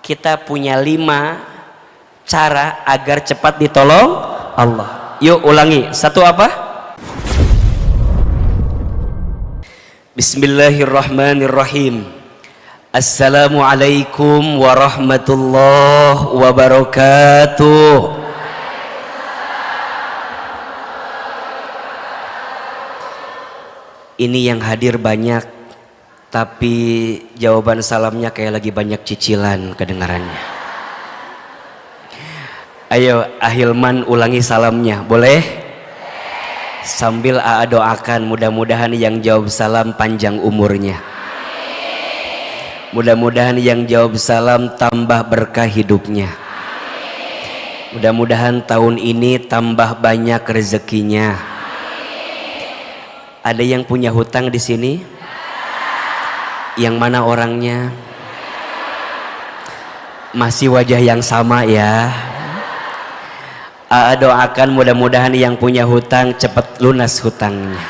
kita punya 5 cara agar cepat ditolong Allah. Yuk ulangi. Satu apa? Bismillahirrahmanirrahim. Assalamualaikum warahmatullahi wabarakatuh. Ini yang hadir banyak, tapi jawaban salamnya kayak lagi banyak cicilan kedengarannya. Ayo Ahilman ulangi salamnya, boleh? Sambil Aa doakan mudah-mudahan yang jawab salam panjang umurnya. Mudah-mudahan yang jawab salam tambah berkah hidupnya. Mudah-mudahan tahun ini tambah banyak rezekinya. Ada yang punya hutang di sini? Yang mana orangnya? Masih wajah yang sama ya. Doakan mudah-mudahan yang punya hutang cepat lunas hutangnya.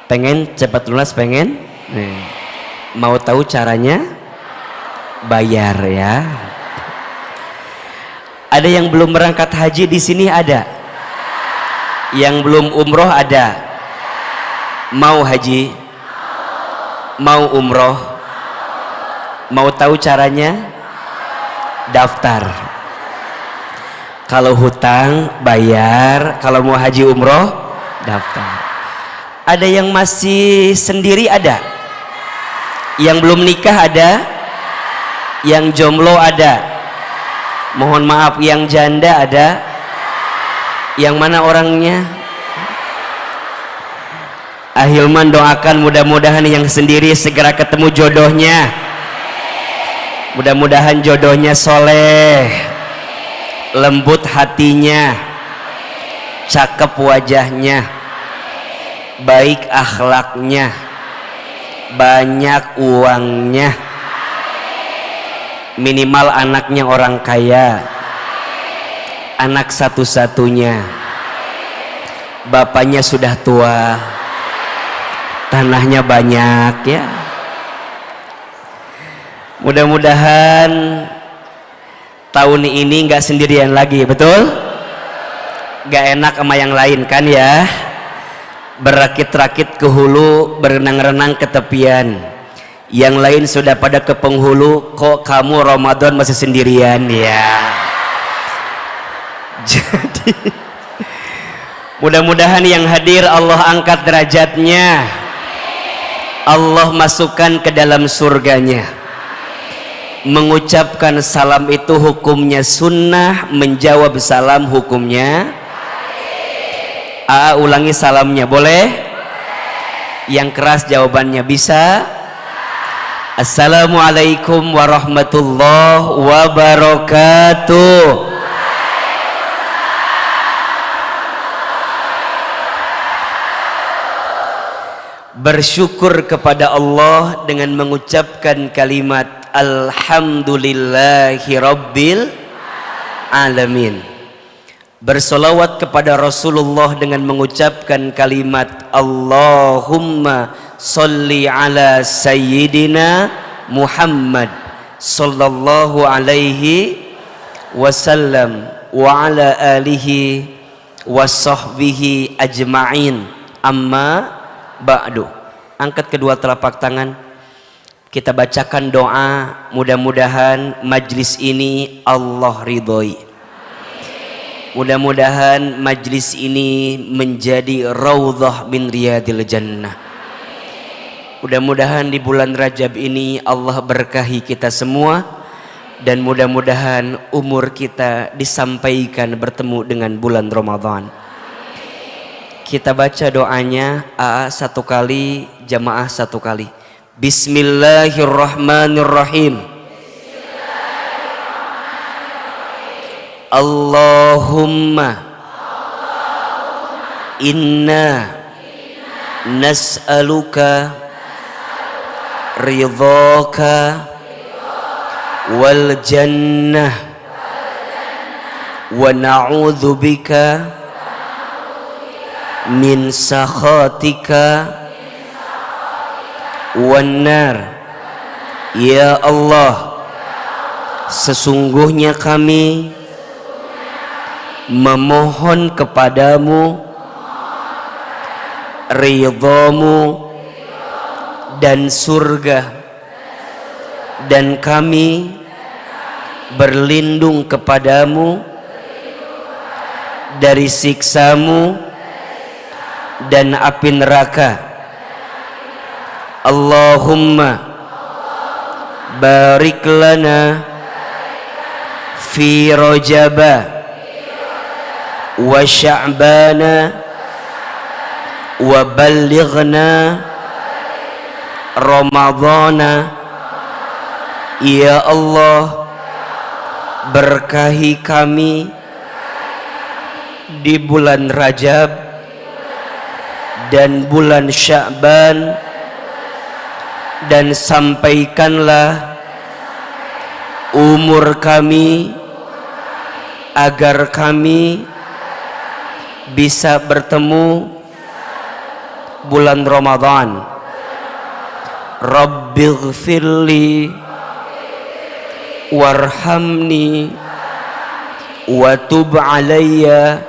Pengen cepat lunas, pengen? Mau tahu caranya? Bayar ya. Ada yang belum berangkat haji di sini ada? Yang belum umroh ada? Mau haji? Mau umroh? Mau tahu caranya? Daftar. Kalau hutang bayar, kalau mau haji umroh daftar. Ada yang masih sendiri ada? Yang belum nikah ada? Yang jomblo ada? Mohon maaf, yang janda ada? Yang mana orangnya? Ahilman doakan mudah-mudahan yang sendiri segera ketemu jodohnya. Mudah-mudahan jodohnya soleh, lembut hatinya, cakep wajahnya, baik akhlaknya, banyak uangnya, minimal anaknya orang kaya, anak satu-satunya, bapaknya sudah tua, tanahnya banyak ya. Mudah-mudahan tahun ini nggak sendirian lagi, betul? Gak enak sama yang lain kan ya. Berakit-rakit ke hulu, berenang-renang ke tepian. Yang lain sudah pada ke penghulu, kok kamu Ramadan masih sendirian ya. Jadi mudah-mudahan yang hadir Allah angkat derajatnya, Allah masukkan ke dalam surganya. Mengucapkan salam itu hukumnya sunnah, menjawab salam hukumnya. Ulangi salamnya, boleh? Yang keras jawabannya bisa. Assalamualaikum warahmatullahi wabarakatuh. Bersyukur kepada Allah dengan mengucapkan kalimat Alhamdulillahi Rabbil Alamin. Bersolawat kepada Rasulullah dengan mengucapkan kalimat Allahumma salli ala Sayyidina Muhammad sallallahu alaihi wasallam wa ala alihi wa sahbihi ajma'in. Amma ba'du. Angkat kedua telapak tangan, kita bacakan doa, mudah-mudahan majlis ini Allah ridhoi. Mudah-mudahan majlis ini menjadi raudhah min riyadil jannah. Mudah-mudahan di bulan Rajab ini Allah berkahi kita semua, dan mudah-mudahan umur kita disampaikan bertemu dengan bulan Ramadan. Kita baca doanya, satu kali, jamaah satu kali. Bismillahirrahmanirrahim. Allahumma inna nas'aluka ridhaka wal jannah wa na'udzu bika min sakhatika wan nar. Ya Allah, sesungguhnya kami memohon kepadamu ridhamu dan surga, dan kami berlindung kepadamu dari siksamu dan api neraka. Allahumma barik lana fi Rajaba wa Sya'bana wa ballighna Ramadhana. Ya Allah, berkahi kami di bulan Rajab dan bulan Sya'ban, dan sampaikanlah umur kami agar kami bisa bertemu bulan Ramadan. Rabbighfirli warhamni wa tub alayya.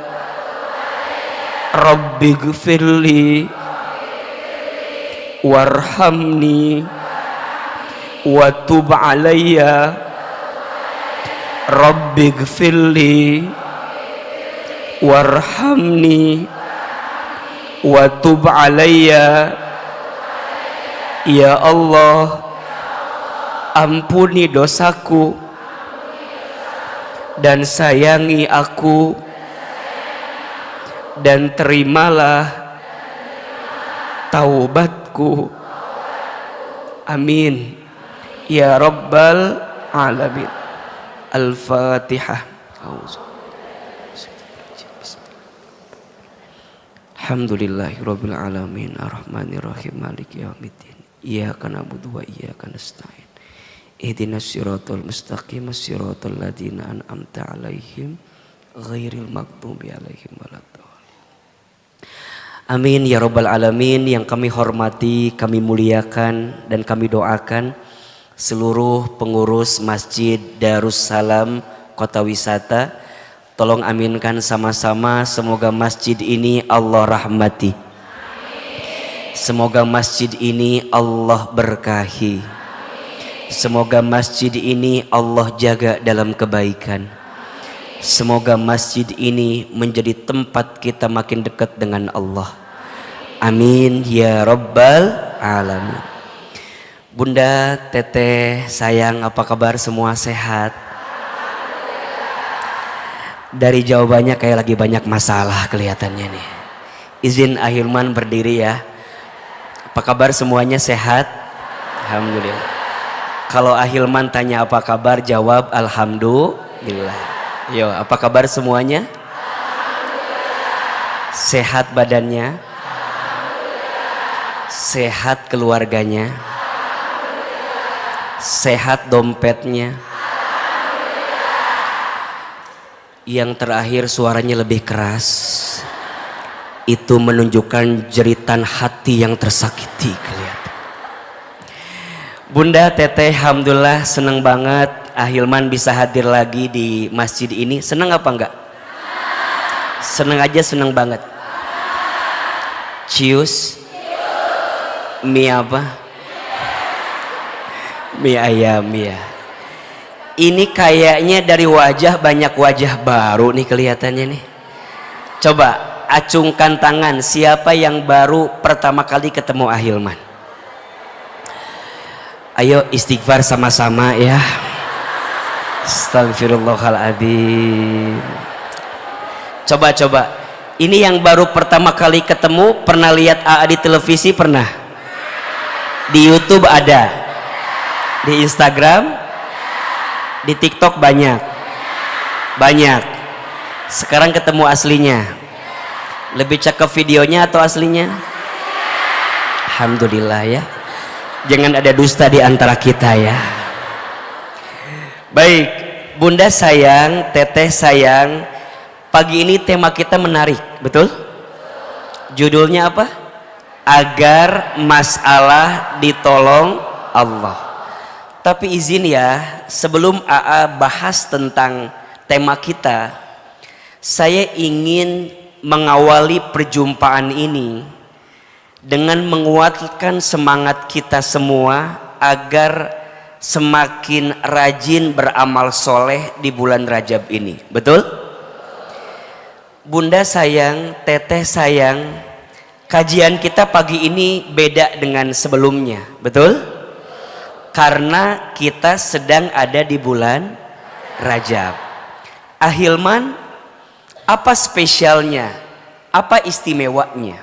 Rabbighfirli warhamni wa tub alayya. Rabbighfirli warhamni wa tub alayya. Ya Allah, ampuni dosaku dan sayangi aku, dan terimalah taubatku. Amin ya rabbal alamin. Al-Fatihah. Alhamdulillahirabbil alamin arrahmanirrahim maliki yaumiddin iyyaka na'budu wa iyyaka nasta'in ihdinas siratal mustaqim siratal ladzina an'amta 'alaihim ghairil maghdubi 'alaihim waladdallin. Amin ya rabbal alamin. Yang kami hormati, kami muliakan, dan kami doakan seluruh pengurus Masjid Darussalam Kota Wisata. Tolong aminkan sama-sama, semoga masjid ini Allah rahmati. Semoga masjid ini Allah berkahi. Semoga masjid ini Allah jaga dalam kebaikan. Semoga masjid ini menjadi tempat kita makin dekat dengan Allah. Amin ya rabbal alamin. Bunda, teteh, sayang, apa kabar? Semua sehat? Dari jawabannya kayak lagi banyak masalah kelihatannya nih. Izin Ahilman berdiri ya. Apa kabar semuanya, sehat? Alhamdulillah. Kalau Ahilman tanya apa kabar, jawab alhamdulillah. Yo, apa kabar semuanya? Sehat badannya? Sehat keluarganya? Sehat dompetnya? Yang terakhir suaranya lebih keras, itu menunjukkan jeritan hati yang tersakiti kelihatan. Bunda, teteh, alhamdulillah senang banget Ahilman bisa hadir lagi di masjid ini. Senang apa enggak? Senang aja, senang banget. Cius mie apa? Mie ayam ya. Ini kayaknya dari wajah, banyak wajah baru nih kelihatannya nih. Coba acungkan tangan, siapa yang baru pertama kali ketemu Ahilman? Ayo istighfar sama-sama ya. Astagfirullahaladzim. Coba. Ini yang baru pertama kali ketemu, pernah lihat AA di televisi? Pernah? Di YouTube ada? Di Instagram? Di TikTok banyak. Sekarang ketemu aslinya. Lebih cakep videonya atau aslinya? Alhamdulillah ya. Jangan ada dusta di antara kita ya. Baik, Bunda sayang, teteh sayang, pagi ini tema kita menarik, betul? Judulnya apa? Agar masalah ditolong Allah. Tapi izin ya, sebelum AA bahas tentang tema kita, saya ingin mengawali perjumpaan ini dengan menguatkan semangat kita semua agar semakin rajin beramal soleh di bulan Rajab ini. Betul? Bunda sayang, teteh sayang, kajian kita pagi ini beda dengan sebelumnya. Betul? Karena kita sedang ada di bulan Rajab. Ahilman, apa spesialnya? Apa istimewanya?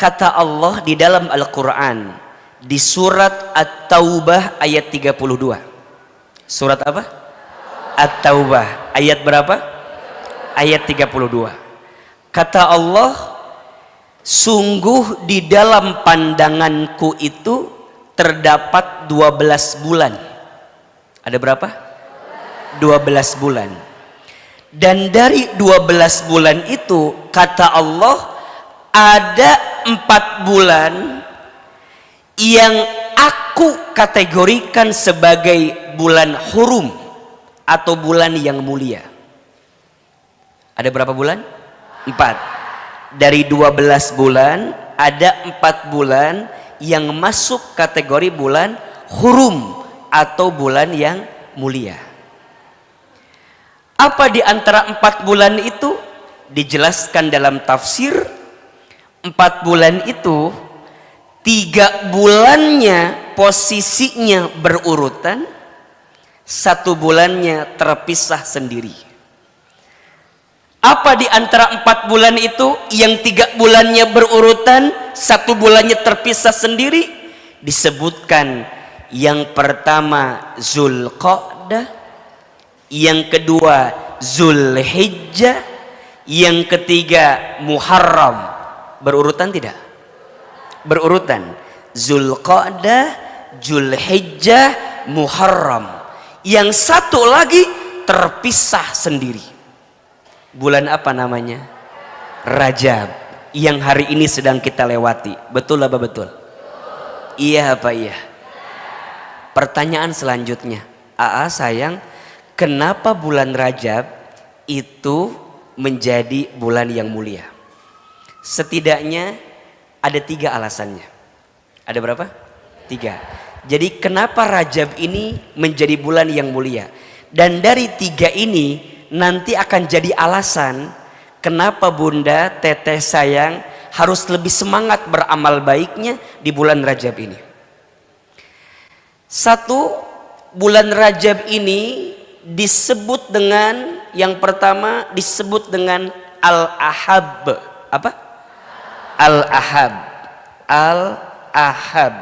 Kata Allah di dalam Al-Quran, di surat At-Taubah ayat 32. Surat apa? At-Taubah ayat berapa? Ayat 32. Kata Allah, sungguh di dalam pandanganku itu terdapat 12 bulan. Ada berapa? 12 bulan. Dan dari 12 bulan itu kata Allah, ada 4 bulan yang aku kategorikan sebagai bulan hurum atau bulan yang mulia. Ada berapa bulan? 4. Dari 12 bulan ada 4 bulan yang masuk kategori bulan hurum atau bulan yang mulia. Apa di antara 4 bulan itu? Dijelaskan dalam tafsir, 4 bulan itu 3 bulannya posisinya berurutan, 1 bulannya terpisah sendiri. Apa di antara 4 bulan itu yang 3 bulannya berurutan, 1 bulannya terpisah sendiri? Disebutkan yang pertama Zulqa'dah, yang kedua Zulhijjah, yang ketiga Muharram. Berurutan tidak? Berurutan. Zulqa'dah, Zulhijjah, Muharram. Yang satu lagi terpisah sendiri. Bulan apa namanya? Rajab, yang hari ini sedang kita lewati. Betul apa betul? Iya apa iya? Pertanyaan selanjutnya, AA sayang, kenapa bulan Rajab itu menjadi bulan yang mulia? Setidaknya ada 3 alasannya. Ada berapa? 3. Jadi kenapa Rajab ini menjadi bulan yang mulia? Dan dari 3 ini nanti akan jadi alasan kenapa bunda, teteh sayang harus lebih semangat beramal baiknya di bulan Rajab ini. 1, bulan Rajab ini disebut dengan, yang pertama disebut dengan Al-Ahab. Apa? Al-Ahab. Al-Ahab.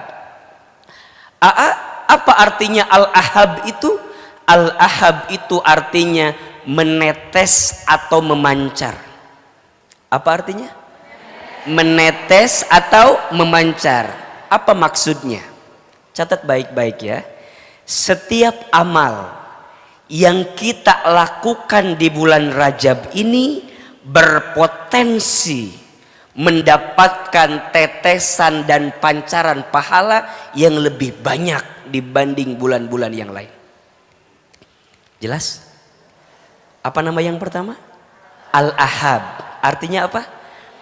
Apa artinya Al-Ahab itu? Al-Ahab itu artinya menetes atau memancar. Apa artinya? Menetes atau memancar. Apa maksudnya? Catat baik-baik ya. Setiap amal yang kita lakukan di bulan Rajab ini berpotensi mendapatkan tetesan dan pancaran pahala yang lebih banyak dibanding bulan-bulan yang lain. Jelas? Apa nama yang pertama? Al-Ahab. Artinya apa?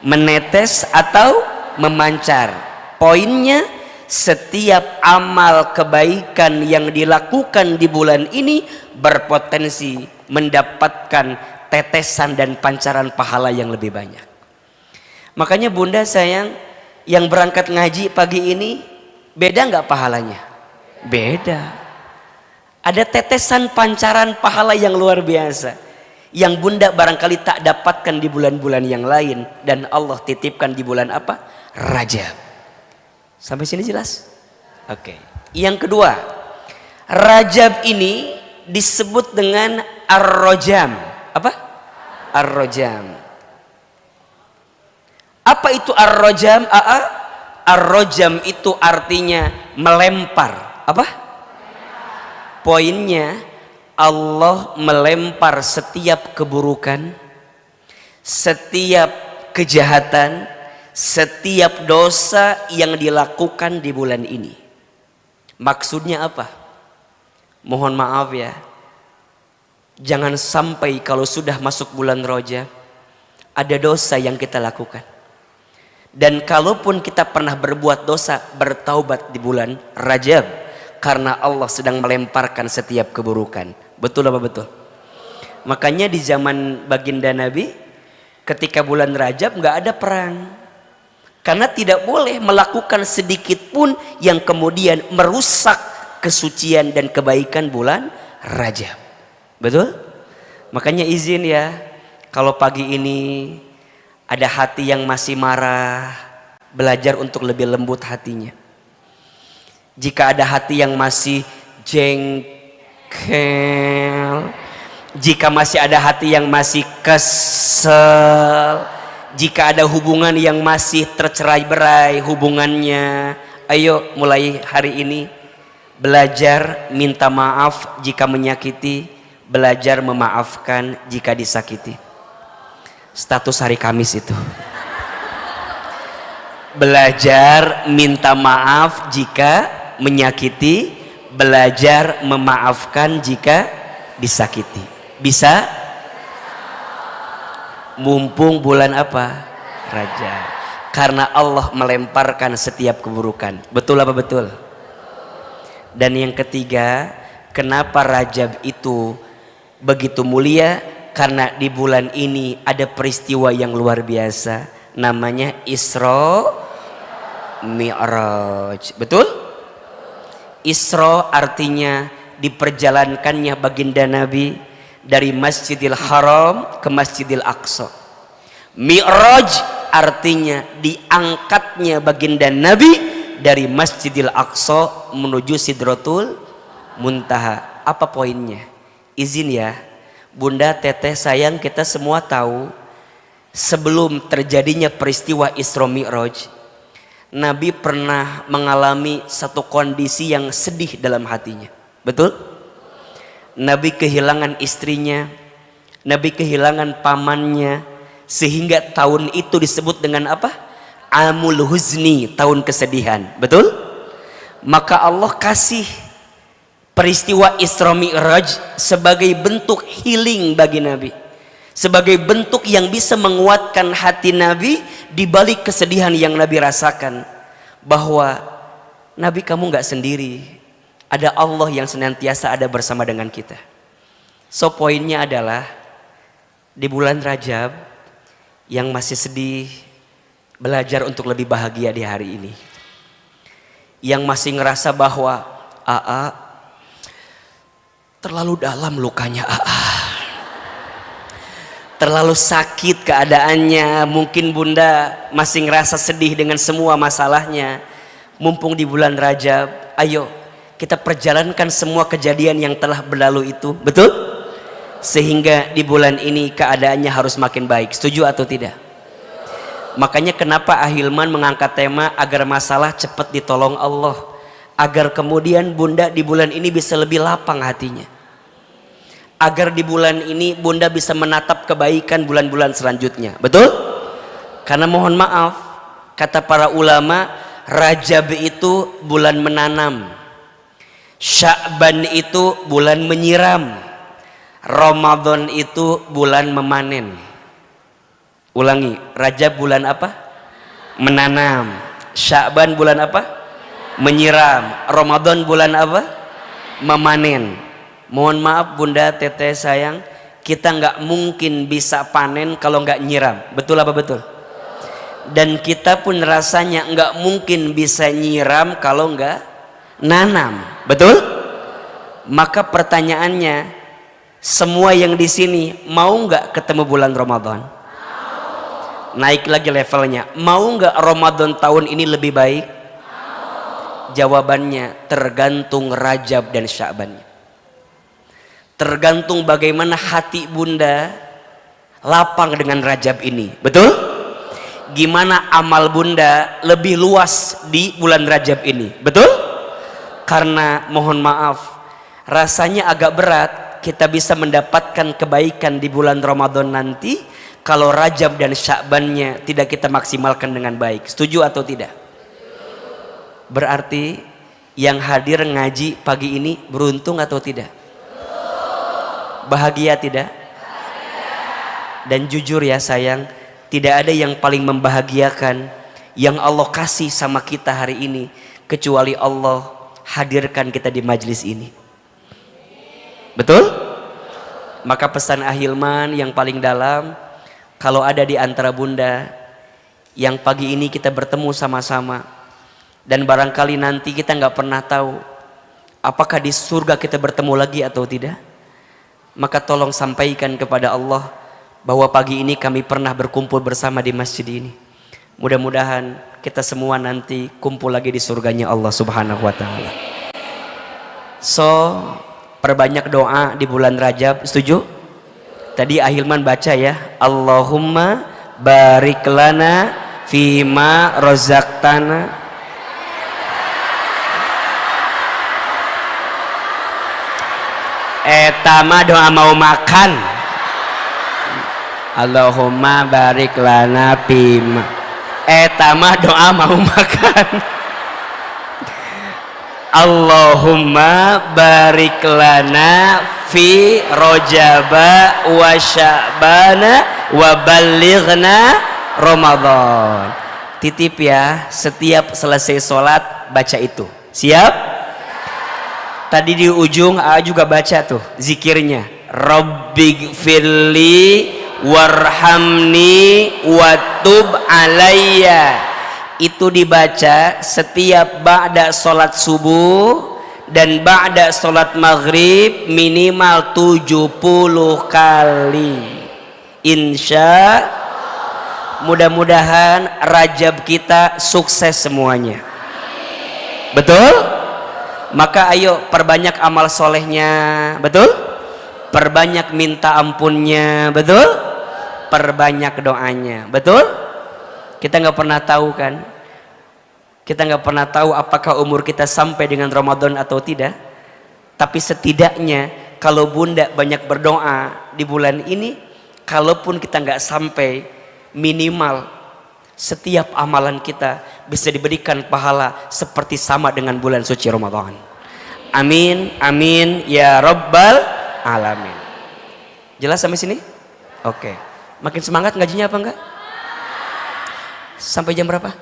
Menetes atau memancar. Poinnya, setiap amal kebaikan yang dilakukan di bulan ini berpotensi mendapatkan tetesan dan pancaran pahala yang lebih banyak. Makanya bunda sayang, yang berangkat ngaji pagi ini beda nggak pahalanya? Beda. Ada tetesan pancaran pahala yang luar biasa yang bunda barangkali tak dapatkan di bulan-bulan yang lain, dan Allah titipkan di bulan apa? Rajab. Sampai sini jelas? Oke. Yang kedua, Rajab ini disebut dengan Ar-Rajam. Apa? Ar-Rajam. Apa itu Ar-Rajam? Ar-Rajam itu artinya melempar. Apa? Poinnya, Allah melempar setiap keburukan, setiap kejahatan, setiap dosa yang dilakukan di bulan ini. Maksudnya apa? Mohon maaf ya, jangan sampai kalau sudah masuk bulan Rajab ada dosa yang kita lakukan. Dan kalaupun kita pernah berbuat dosa, bertaubat di bulan Rajab, karena Allah sedang melemparkan setiap keburukan. Betul apa betul? Makanya di zaman baginda Nabi, ketika bulan Rajab nggak ada perang, karena tidak boleh melakukan sedikit pun yang kemudian merusak kesucian dan kebaikan bulan Rajab. Betul? Makanya izin ya, kalau pagi ini ada hati yang masih marah, belajar untuk lebih lembut hatinya. Jika ada hati yang masih jengkel, jika masih ada hati yang masih kesel, jika ada hubungan yang masih tercerai-berai hubungannya, ayo mulai hari ini belajar minta maaf jika menyakiti, belajar memaafkan jika disakiti. Status hari Kamis itu. Belajar minta maaf jika menyakiti, belajar memaafkan jika disakiti. Bisa? Mumpung bulan apa? Rajab. Karena Allah melemparkan setiap keburukan. Betul apa betul? Dan yang ketiga, kenapa Rajab itu begitu mulia? Karena di bulan ini ada peristiwa yang luar biasa, namanya Isra Mi'raj. Betul? Isra artinya diperjalankannya baginda Nabi dari Masjidil Haram ke Masjidil Aqsa. Mi'raj artinya diangkatnya baginda Nabi dari Masjidil Aqsa menuju Sidratul Muntaha. Apa poinnya? Izin ya, Bunda, Teteh, sayang, kita semua tahu sebelum terjadinya peristiwa Isra Mi'raj, Nabi pernah mengalami satu kondisi yang sedih dalam hatinya. Betul? Nabi kehilangan istrinya, Nabi kehilangan pamannya, sehingga tahun itu disebut dengan apa? Amul Huzni, tahun kesedihan. Betul? Maka Allah kasih peristiwa Isra Mi'raj sebagai bentuk healing bagi Nabi, sebagai bentuk yang bisa menguatkan hati Nabi di balik kesedihan yang Nabi rasakan, bahwa Nabi, kamu nggak sendiri, ada Allah yang senantiasa ada bersama dengan kita. So poinnya adalah di bulan Rajab yang masih sedih, belajar untuk lebih bahagia di hari ini. Yang masih ngerasa bahwa terlalu dalam lukanya terlalu sakit keadaannya, mungkin Bunda masih ngerasa sedih dengan semua masalahnya. Mumpung di bulan Rajab, ayo kita perjalankan semua kejadian yang telah berlalu itu. Betul? Sehingga di bulan ini keadaannya harus makin baik. Setuju atau tidak? Makanya kenapa Ahilman mengangkat tema agar masalah cepat ditolong Allah, agar kemudian Bunda di bulan ini bisa lebih lapang hatinya, agar di bulan ini Bunda bisa menatap kebaikan bulan-bulan selanjutnya. Betul? Karena mohon maaf, kata para ulama, Rajab itu bulan menanam, Sya'ban itu bulan menyiram, Ramadan itu bulan memanen. Ulangi, Rajab bulan apa? Menanam. Sya'ban bulan apa? Menyiram. Ramadan bulan apa? Memanen. Mohon maaf Bunda, Teteh, sayang, kita nggak mungkin bisa panen kalau nggak nyiram. Betul apa betul? Dan kita pun rasanya nggak mungkin bisa nyiram kalau nggak nanam. Betul? Maka pertanyaannya, semua yang di sini mau nggak ketemu bulan Ramadan? Naik lagi levelnya, mau nggak Ramadan tahun ini lebih baik? Jawabannya tergantung Rajab dan Sya'bannya. Tergantung bagaimana hati Bunda lapang dengan Rajab ini. Betul? Gimana amal Bunda lebih luas di bulan Rajab ini. Betul? Karena mohon maaf, rasanya agak berat kita bisa mendapatkan kebaikan di bulan Ramadan nanti kalau Rajab dan Sya'bannya tidak kita maksimalkan dengan baik. Setuju atau tidak? Berarti Yang hadir ngaji pagi ini beruntung atau tidak? Bahagia tidak? Dan jujur ya sayang, tidak ada yang paling membahagiakan yang Allah kasih sama kita hari ini kecuali Allah hadirkan kita di majlis ini. Betul? Maka pesan Ahilman yang paling dalam, kalau ada di antara bunda yang pagi ini kita bertemu sama-sama, dan barangkali nanti kita nggak pernah tahu apakah di surga kita bertemu lagi atau tidak, maka tolong sampaikan kepada Allah bahwa pagi ini kami pernah berkumpul bersama di masjid ini. Mudah-mudahan kita semua nanti kumpul lagi di surganya Allah Subhanahu wa Ta'ala. So, perbanyak doa di bulan Rajab, setuju? Tadi Ahilman baca ya, Allahumma barik lana fima rozaqtana. Etama doa mau makan. Allahumma barik lana fima. Etama doa mau makan. Allahumma barik lana fi rojaba wa sya'bana wa balighna Ramadan. Titip ya, setiap selesai sholat baca itu. Siap? Tadi di ujung A juga baca tuh zikirnya, Rabbighfirli warhamni watub alayya. Itu dibaca setiap ba'da sholat subuh dan ba'da sholat maghrib minimal 70 kali. Insya mudah-mudahan Rajab kita sukses semuanya. Betul? Maka ayo perbanyak amal solehnya. Betul? Perbanyak minta ampunnya. Betul? Perbanyak doanya. Betul? Kita nggak pernah tahu kan, kita nggak pernah tahu apakah umur kita sampai dengan Ramadan atau tidak. Tapi setidaknya kalau bunda banyak berdoa di bulan ini, kalaupun kita nggak sampai, minimal setiap amalan kita bisa diberikan pahala seperti sama dengan bulan suci Ramadan. Amin, amin ya Rabbal Alamin. Jelas sampai sini? Oke. Makin semangat ngajinya apa enggak? Sampai jam berapa?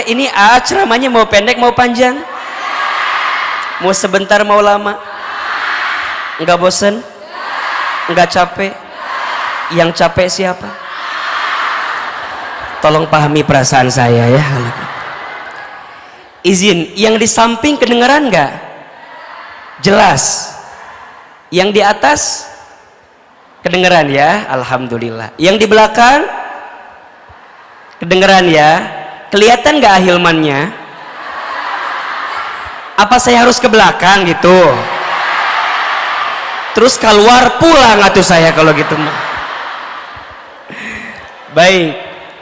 Ini ceramahnya mau pendek mau panjang? Mau sebentar mau lama? Enggak bosen? Enggak capek? Yang capek siapa? Tolong pahami perasaan saya ya. Izin, yang di samping kedengeran enggak? Jelas. Yang di atas kedengeran ya, alhamdulillah. Yang di belakang kedengeran ya. Kelihatan nggak Ahilmannya? Apa saya harus ke belakang gitu? Terus keluar pulang atuh saya kalau gitu mah. Baik,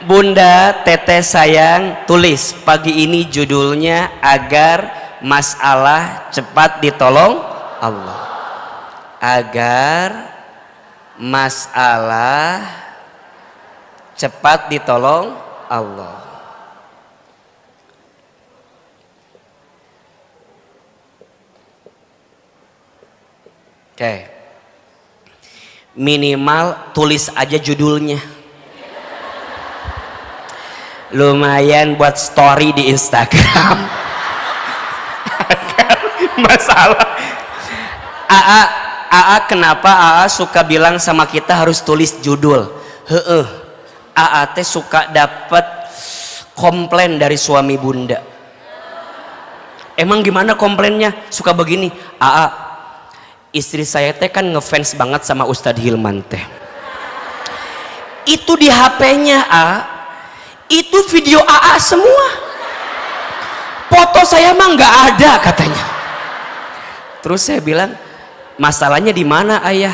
Bunda Teteh sayang, tulis pagi ini judulnya agar masalah cepat ditolong Allah. Agar masalah cepat ditolong Allah. Oke. Minimal tulis aja judulnya. Lumayan buat story di Instagram. Masalah AA kenapa AA suka bilang sama kita harus tulis judul? AA teh suka dapat komplain dari suami bunda. Emang gimana komplainnya? Suka begini, AA, istri saya teh kan ngefans banget sama Ustadz Hilman teh. Itu di HP-nya itu video AA semua. Foto saya mah nggak ada katanya. Terus saya bilang, masalahnya di mana ayah?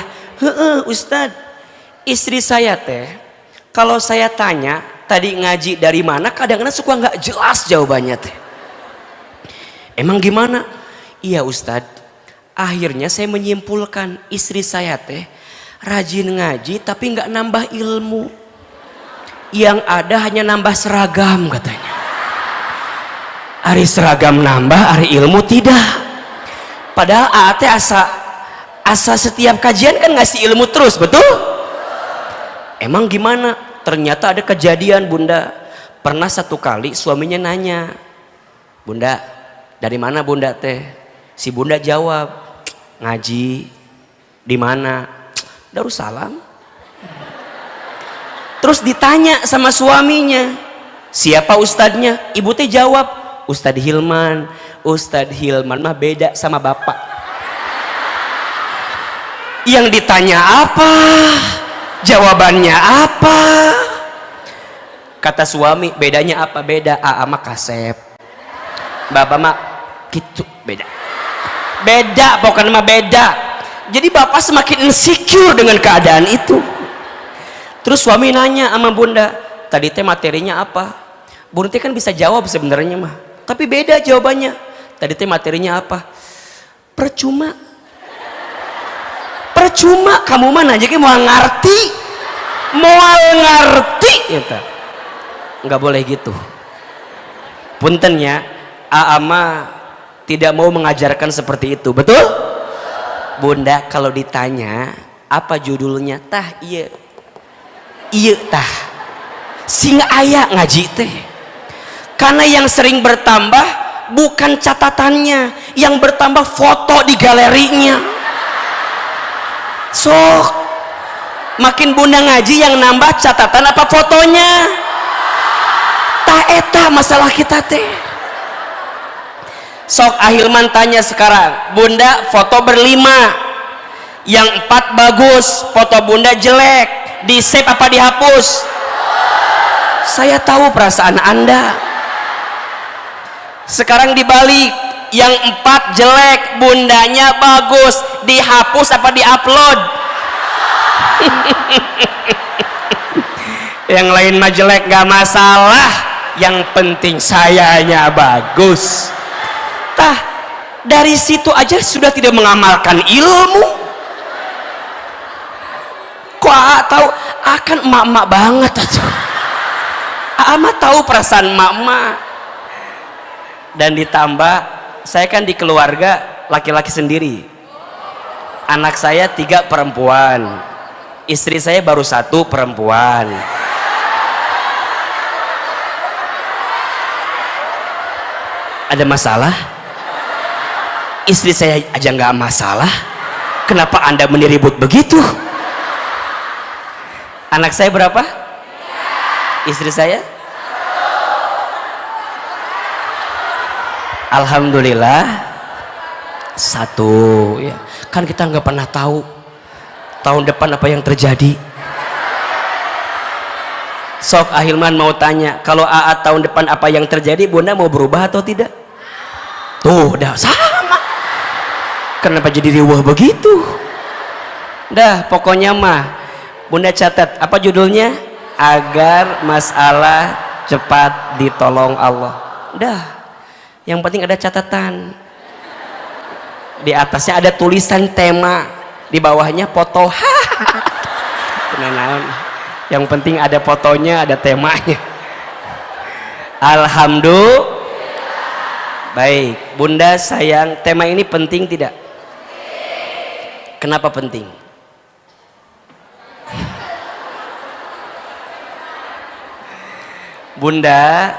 Ustadz, istri saya teh kalau saya tanya tadi ngaji dari mana, kadang-kadang suka nggak jelas jawabannya teh. Emang gimana? Iya Ustadz, akhirnya saya menyimpulkan istri saya teh rajin ngaji tapi nggak nambah ilmu, yang ada hanya nambah seragam katanya. Ari seragam nambah, ari ilmu tidak. Padahal AAT asa setiap kajian kan ngasih ilmu terus, betul? Emang gimana? Ternyata ada kejadian, Bunda. Pernah satu kali suaminya nanya, Bunda, dari mana Bunda teh? Si Bunda jawab, ngaji. Di mana? Darussalam. Terus ditanya sama suaminya, siapa ustadznya? Ibu teh jawab, Ustadz Hilman. Ustadz Hilman mah beda sama bapak. Yang ditanya apa? Jawabannya apa? Kata suami, bedanya apa? Beda. AA mah kasep, bapak mah gitu, beda. Beda, pokoknya mah beda. Jadi bapak semakin insecure dengan keadaan itu. Terus suami nanya sama Bunda, tadi teh materinya apa? Bunda teh kan bisa jawab sebenarnya mah, tapi beda jawabannya. Tadi teh materinya apa? Percuma. Percuma kamu mah nanya mau ngerti. Moal ngerti gitu. Nggak boleh gitu. Puntennya, AA mah tidak mau mengajarkan seperti itu, betul? Bunda kalau ditanya apa judulnya, tah iya tah sing aya ngaji teh. Karena yang sering bertambah bukan catatannya, yang bertambah foto di galerinya. Sok makin Bunda ngaji yang nambah catatan apa fotonya? Tah eta masalah kita teh. Sok Ahilman tanya sekarang, Bunda foto berlima, yang 4 bagus, foto Bunda jelek, di save apa dihapus? Saya tahu perasaan Anda. Sekarang dibalik, yang 4 jelek, Bundanya bagus, dihapus apa diupload? Yang lain mah jelek gak masalah, yang penting sayanya bagus. Tah, dari situ aja sudah tidak mengamalkan ilmu. Kok AA tahu? Akan emak-emak banget aja. AA mah tahu perasaan emak-emak. Dan ditambah, saya kan di keluarga laki-laki sendiri. Anak saya 3 perempuan. Istri saya baru 1 perempuan. Ada masalah? Istri saya aja nggak masalah, kenapa Anda meniribut begitu? Anak saya berapa? Istri saya? Alhamdulillah 1 ya. Kan kita nggak pernah tahu tahun depan apa yang terjadi. Sok Ahilman mau tanya, kalau AA tahun depan apa yang terjadi, Bunda mau berubah atau tidak? Tuh udah sama. Kenapa jadi riwah begitu? Dah pokoknya mah Bunda catat apa judulnya? Agar masalah cepat ditolong Allah. Dah, yang penting ada catatan. Di atasnya ada tulisan tema, di bawahnya foto. Yang penting ada fotonya, ada temanya. Alhamdulillah. Baik, Bunda sayang, tema ini penting tidak? Kenapa penting? Bunda,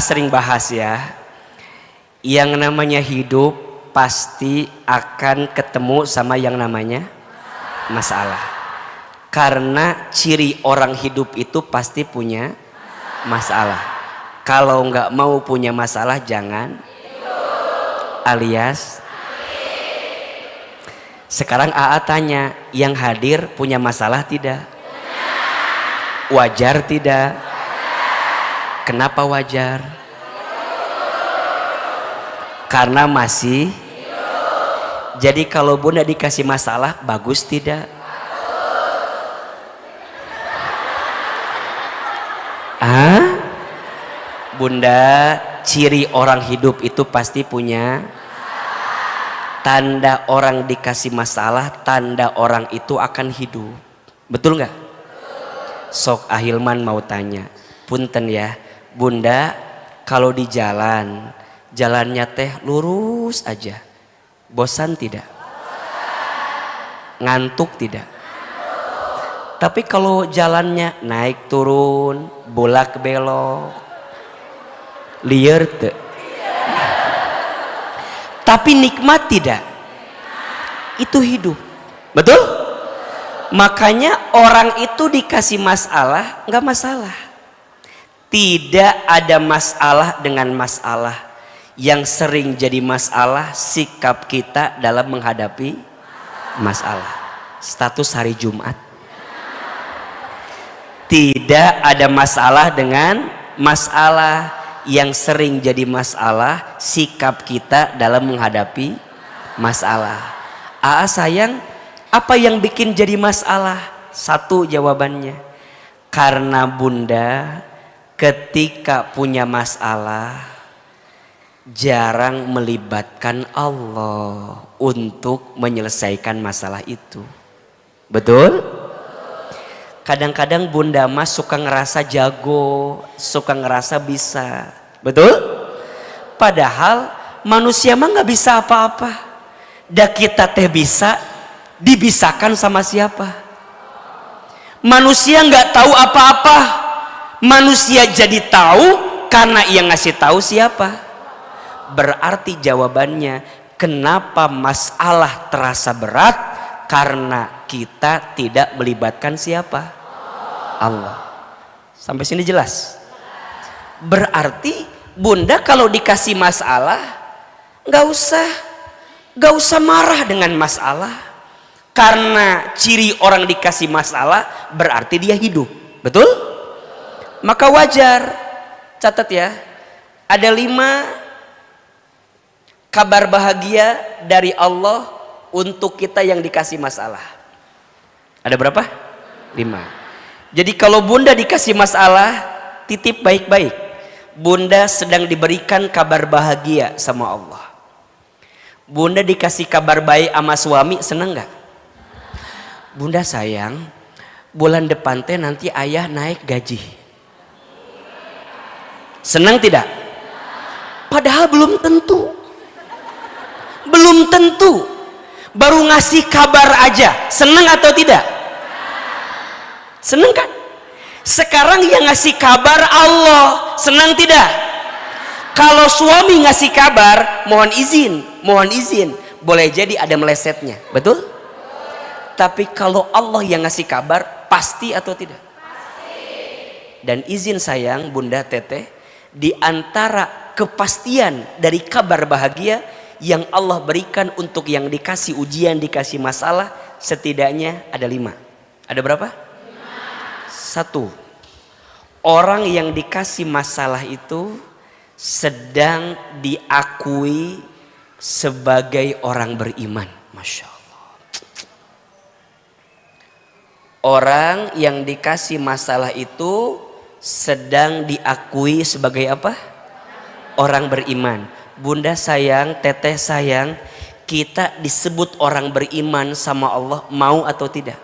sering bahas ya, yang namanya hidup pasti akan ketemu sama yang namanya masalah. Karena ciri orang hidup itu pasti punya masalah. Kalau nggak mau punya masalah jangan hidup. Alias sekarang AA tanya, yang hadir punya masalah tidak? Wajar tidak? Kenapa wajar? Karena masih. Jadi kalau Bunda dikasih masalah, bagus tidak? Bunda, ciri orang hidup itu pasti punya tanda. Orang dikasih masalah, tanda orang itu akan hidup. Betul nggak? Sok Ahilman mau tanya, punten ya Bunda, kalau di jalan jalannya teh lurus aja, bosan tidak? Ngantuk tidak? Tapi kalau jalannya naik turun, bolak belok, liar tuh. Tapi nikmat tidak? Itu hidup, betul? Makanya orang itu dikasih masalah nggak masalah. Tidak ada masalah dengan masalah. Yang sering jadi masalah sikap kita dalam menghadapi masalah. Status hari Jumat. Tidak ada masalah dengan masalah. Yang sering jadi masalah sikap kita dalam menghadapi masalah. Sayang, apa yang bikin jadi masalah? Satu jawabannya, karena bunda ketika punya masalah jarang melibatkan Allah untuk menyelesaikan masalah itu. Betul? Kadang-kadang bunda mas suka ngerasa jago, suka ngerasa bisa. Betul? Padahal manusia mah nggak bisa apa-apa. Dah kita teh bisa, dibisakan sama siapa? Manusia nggak tahu apa-apa. Manusia jadi tahu karena ia ngasih tahu siapa? Berarti jawabannya, kenapa masalah terasa berat? Karena kita tidak melibatkan siapa? Allah. Sampai sini jelas? Berarti bunda kalau dikasih masalah nggak usah marah dengan masalah, karena ciri orang dikasih masalah berarti dia hidup. Betul? Maka wajar, catat ya, ada 5 kabar bahagia dari Allah untuk kita yang dikasih masalah. Ada berapa? 5. Jadi kalau bunda dikasih masalah, titip baik-baik. Bunda sedang diberikan kabar bahagia sama Allah. Bunda dikasih kabar baik sama suami, seneng gak? Bunda sayang, bulan depan teh nanti ayah naik gaji. Senang tidak? Padahal belum tentu. Belum tentu. Baru ngasih kabar aja, senang atau tidak? Senang kan? Sekarang yang ngasih kabar Allah, senang tidak? Kalau suami ngasih kabar, mohon izin, boleh jadi ada melesetnya, betul? Tapi kalau Allah yang ngasih kabar, pasti atau tidak? Pasti. Dan izin sayang, bunda teteh, di antara kepastian dari kabar bahagia yang Allah berikan untuk yang dikasih ujian, dikasih masalah, setidaknya ada 5. Ada berapa? 1. Orang yang dikasih masalah itu sedang diakui sebagai orang beriman. Masya Allah. Orang yang dikasih masalah itu sedang diakui sebagai apa? Orang beriman. Bunda sayang, teteh sayang, kita disebut orang beriman sama Allah, mau atau tidak?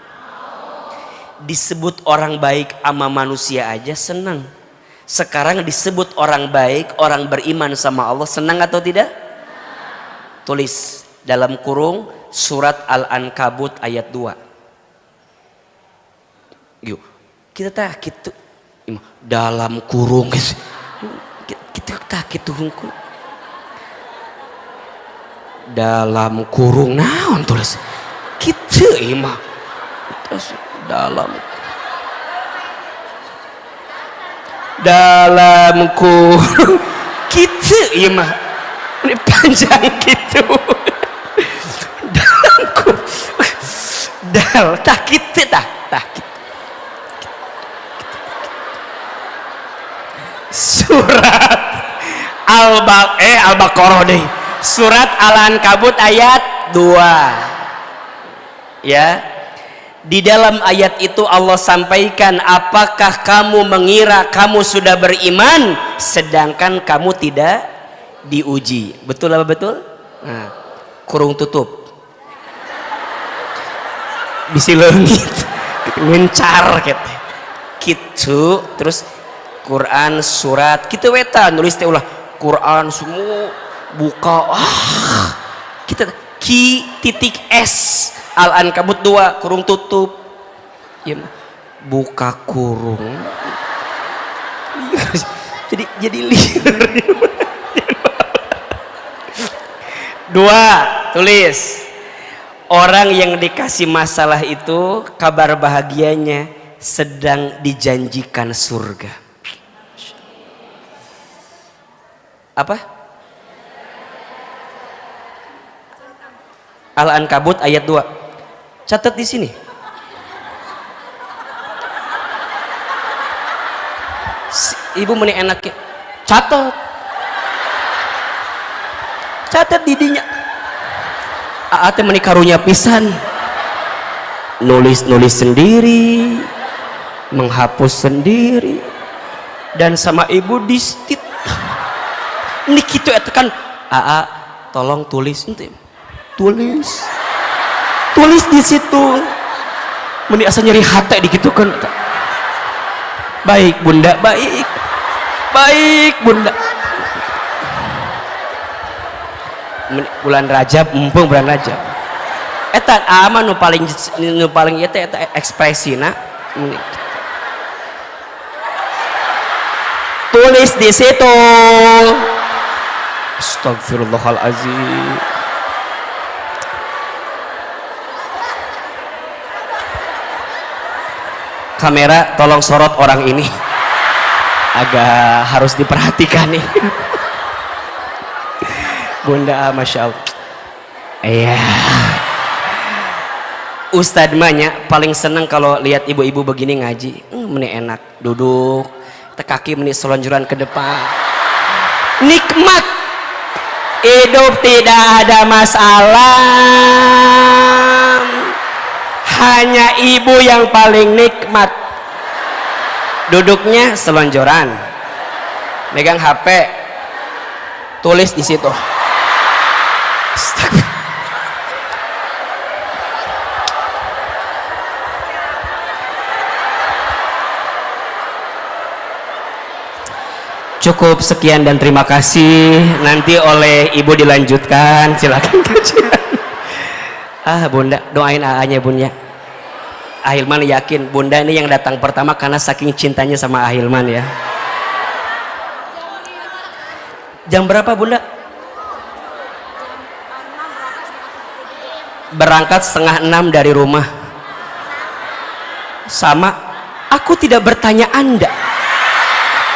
Disebut orang baik sama manusia aja senang. Sekarang disebut orang baik, orang beriman sama Allah, senang atau tidak? Tulis dalam kurung surat Al-Ankabut ayat 2. Yuk, kita tak gitu dalam kurung kita tak gitu hungku. Dalam kurung naon tulis gitu imah terus dalam kurung gitu imah ini panjang gitu dalam kurung tak gitu tak gitu. Surat Al-Baqarah deh. Surat Al-Ankabut ayat 2. Ya. Di dalam ayat itu Allah sampaikan, apakah kamu mengira kamu sudah beriman sedangkan kamu tidak diuji? Betul apa betul? Nah, kurung tutup. Bisi leungit. Ngencar gitu. Terus Quran surat kita weta nulis teh ulah Quran semua buka, kita ki titik s Al-Ankabut 2 kurung tutup, ya, buka kurung, jadi liar. Dua, tulis, orang yang dikasih masalah itu kabar bahagianya sedang dijanjikan surga. Apa? Al-Ankabut ayat 2. Catat di sini. Ibu meni enaknya. Catat didinya. Aate meni karunya pisan. Nulis sendiri, menghapus sendiri, dan sama ibu distit. Ini gitu ya tekan. Tolong tulis nanti. Tulis di situ. Meni asa nyeri hati digitukan. Baik bunda, baik bunda. Bulan Rajab, mumpung bulan Rajab. Eta aman nu paling eta ekspresina. Tulis di situ. Astagfirullahalazim. Kamera tolong sorot orang ini, agak harus diperhatikan nih. Bunda, masya Allah. Iya. Ustadz mahnya paling seneng kalau lihat ibu-ibu begini ngaji. Meni enak duduk, kaki meni selonjoran ke depan. Nikmat. Hidup tidak ada masalah. Hanya ibu yang paling nikmat. Duduknya selonjoran, megang HP, tulis di situ. Cukup sekian dan terima kasih. Nanti oleh ibu dilanjutkan, silakan kajian. Bunda doain AA-nya bunda. Ahilman yakin bunda ini yang datang pertama karena saking cintanya sama Ahilman ya. Jam berapa bunda? Berangkat 5:30 dari rumah. Sama, aku tidak bertanya Anda,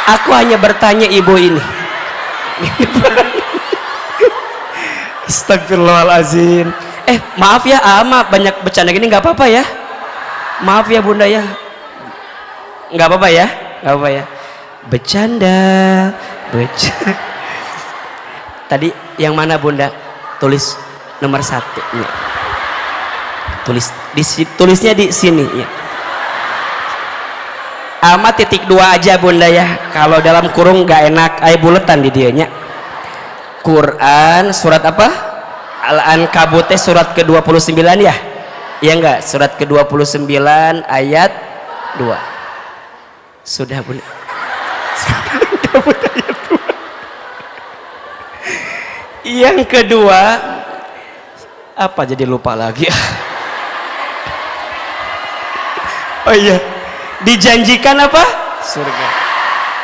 aku hanya bertanya ibu ini. Astagfirullahaladzim. Maaf ya ama banyak bercanda gini, nggak apa-apa ya. Maaf ya bunda ya, nggak apa-apa ya, nggak apa-apa ya. Bercanda. Tadi yang mana bunda? Tulis nomor 1 ya. Tulisnya di sini ya. Ama titik 2 aja bunda ya. Kalau dalam kurung nggak enak, ayo buletan di dianya. Quran surat apa? Al-Ankabut surat ke-29 ya. Ya enggak, surat ke-29 ayat 2. Sudah bunda. Yang kedua apa, jadi lupa lagi. Oh iya, dijanjikan apa? Surga.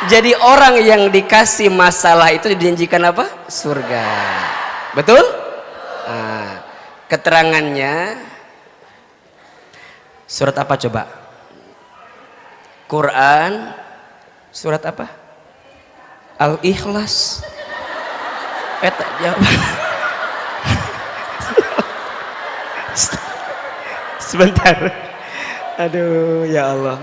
Jadi orang yang dikasih masalah itu dijanjikan apa? Surga. Betul? Keterangannya surat apa coba? Quran surat apa? Al-Ikhlas. Jawab. Sebentar. Aduh ya Allah.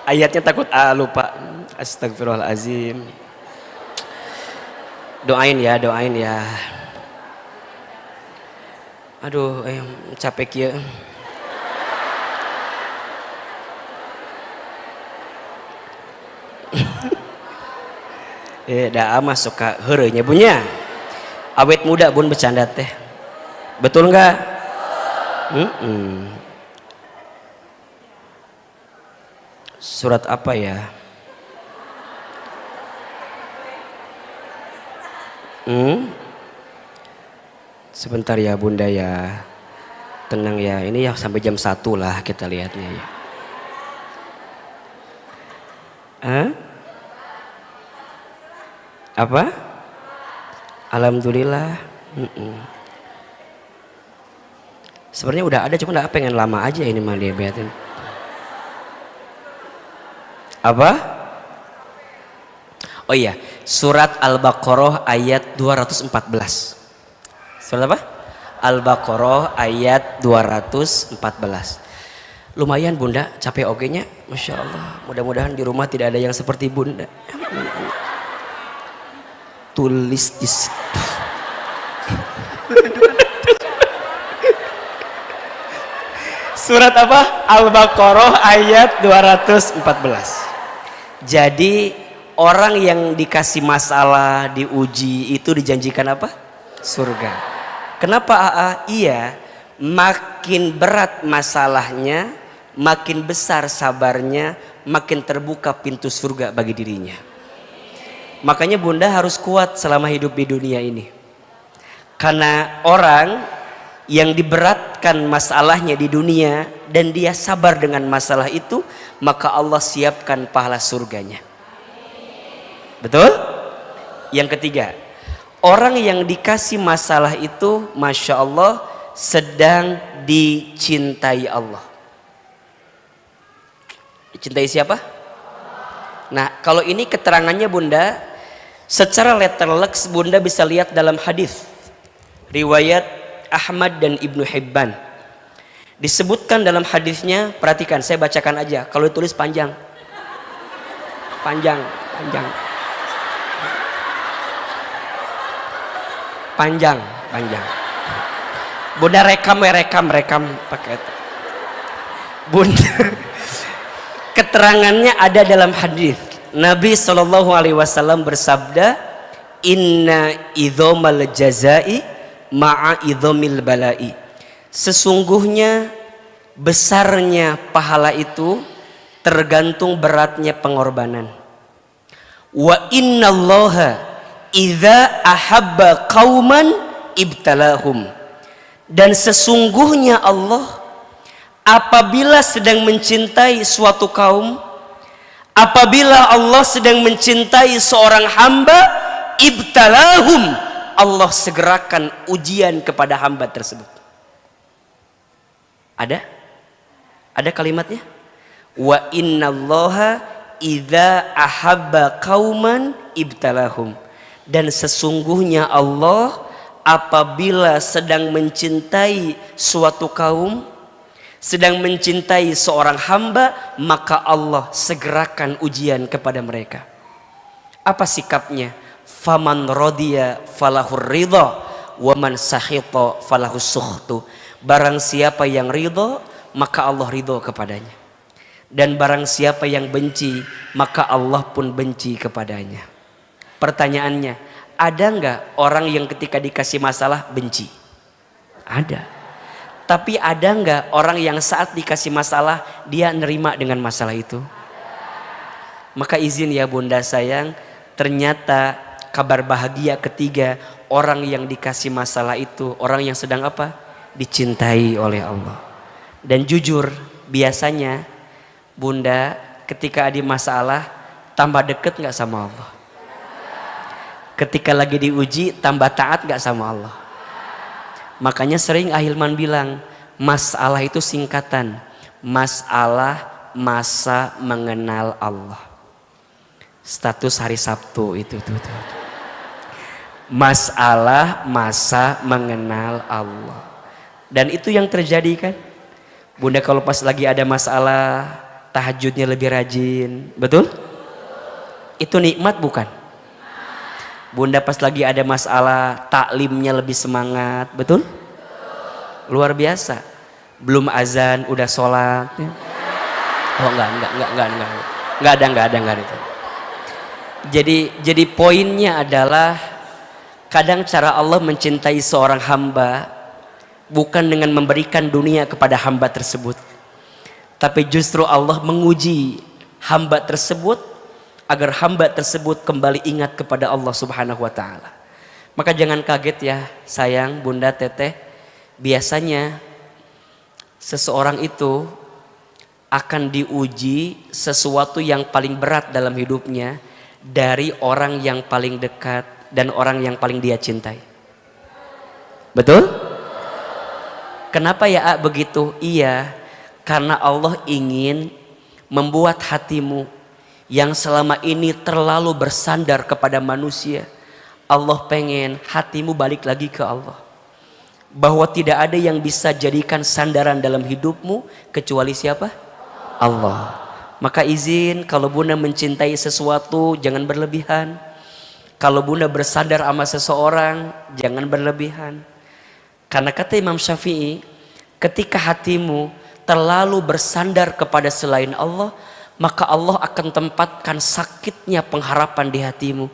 Ayatnya takut lupa. Astagfirullahalazim. Doain ya. Aduh, capek ya. Dah ama suka heureunya bunya. Awet muda bun bercanda teh. Betul enggak? Surat apa ya? Sebentar ya Bunda ya. Tenang ya, ini ya sampai jam 1 lah kita lihatnya ya. Hah? Apa? Alhamdulillah. Sebenarnya udah ada, cuma nggak pengen lama aja ini mah diabetes. Apa? Oh iya, surat Al-Baqarah ayat 214. Surat apa? Al-Baqarah ayat 214. Lumayan Bunda, capek ogenya, Masya Allah. Mudah-mudahan di rumah tidak ada yang seperti Bunda. Tulis di surat apa? Al-Baqarah ayat 214. Jadi orang yang dikasih masalah, diuji itu dijanjikan apa? Surga. Kenapa AA? Iya, makin berat masalahnya, makin besar sabarnya, makin terbuka pintu surga bagi dirinya. Makanya Bunda harus kuat selama hidup di dunia ini. Karena orang yang diberatkan masalahnya di dunia dan dia sabar dengan masalah itu, maka Allah siapkan pahala surganya. Betul? Yang ketiga, orang yang dikasih masalah itu Masya Allah sedang dicintai Allah. Dicintai siapa? Nah, kalau ini keterangannya Bunda, secara letterleks Bunda bisa lihat dalam hadis riwayat Ahmad dan Ibnu Hibban. Disebutkan dalam hadisnya, perhatikan, saya bacakan aja. Kalau ditulis panjang. Panjang. Bunda rekam pakai itu. Bunda keterangannya ada dalam hadis. Nabi SAW bersabda, "Inna idzomal jazai ma'a idzomil balai." Sesungguhnya besarnya pahala itu tergantung beratnya pengorbanan. Wa innallaha idza ahabba qauman ibtalahum. Dan sesungguhnya Allah apabila sedang mencintai suatu kaum, apabila Allah sedang mencintai seorang hamba, ibtalahum, Allah segerakan ujian kepada hamba tersebut. Ada kalimatnya? Wa innallaha idza ahabba qauman ibtalahum. Dan sesungguhnya Allah apabila sedang mencintai suatu kaum, sedang mencintai seorang hamba, maka Allah segerakan ujian kepada mereka. Apa sikapnya? Faman radiya falahur ridha wa man sakhita falahus sukhtu. Barang siapa yang ridha, maka Allah ridha kepadanya. Dan barang siapa yang benci, maka Allah pun benci kepadanya. Pertanyaannya, ada nggak orang yang ketika dikasih masalah benci? Ada. Tapi ada nggak orang yang saat dikasih masalah dia nerima dengan masalah itu? Maka izin ya Bunda sayang, ternyata kabar bahagia ketiga, orang yang dikasih masalah itu orang yang sedang apa? Dicintai oleh Allah. Dan jujur, biasanya Bunda ketika ada masalah tambah deket nggak sama Allah? Ketika lagi diuji tambah taat nggak sama Allah? Makanya sering Ahilman bilang, masalah itu singkatan, masalah masa mengenal Allah. Status hari Sabtu itu tuh. Masalah masa mengenal Allah. Dan itu yang terjadi kan? Bunda kalau pas lagi ada masalah, tahajudnya lebih rajin, betul? Itu nikmat bukan? Bunda pas lagi ada masalah, taklimnya lebih semangat, betul? Luar biasa. Belum azan udah sholat. Oh enggak ada itu. Jadi poinnya adalah kadang cara Allah mencintai seorang hamba bukan dengan memberikan dunia kepada hamba tersebut, tapi justru Allah menguji hamba tersebut agar hamba tersebut kembali ingat kepada Allah Subhanahu wa taala. Maka jangan kaget ya sayang, bunda, teteh. Biasanya seseorang itu akan diuji sesuatu yang paling berat dalam hidupnya dari orang yang paling dekat dan orang yang paling dia cintai. Betul? Kenapa ya begitu? Iya, karena Allah ingin membuat hatimu yang selama ini terlalu bersandar kepada manusia, Allah pengen hatimu balik lagi ke Allah. Bahwa tidak ada yang bisa jadikan sandaran dalam hidupmu kecuali siapa? Allah. Maka izin kalau bunda mencintai sesuatu jangan berlebihan. Kalau bunda bersandar sama seseorang jangan berlebihan. Karena kata Imam Syafi'i, ketika hatimu terlalu bersandar kepada selain Allah, maka Allah akan tempatkan sakitnya pengharapan di hatimu.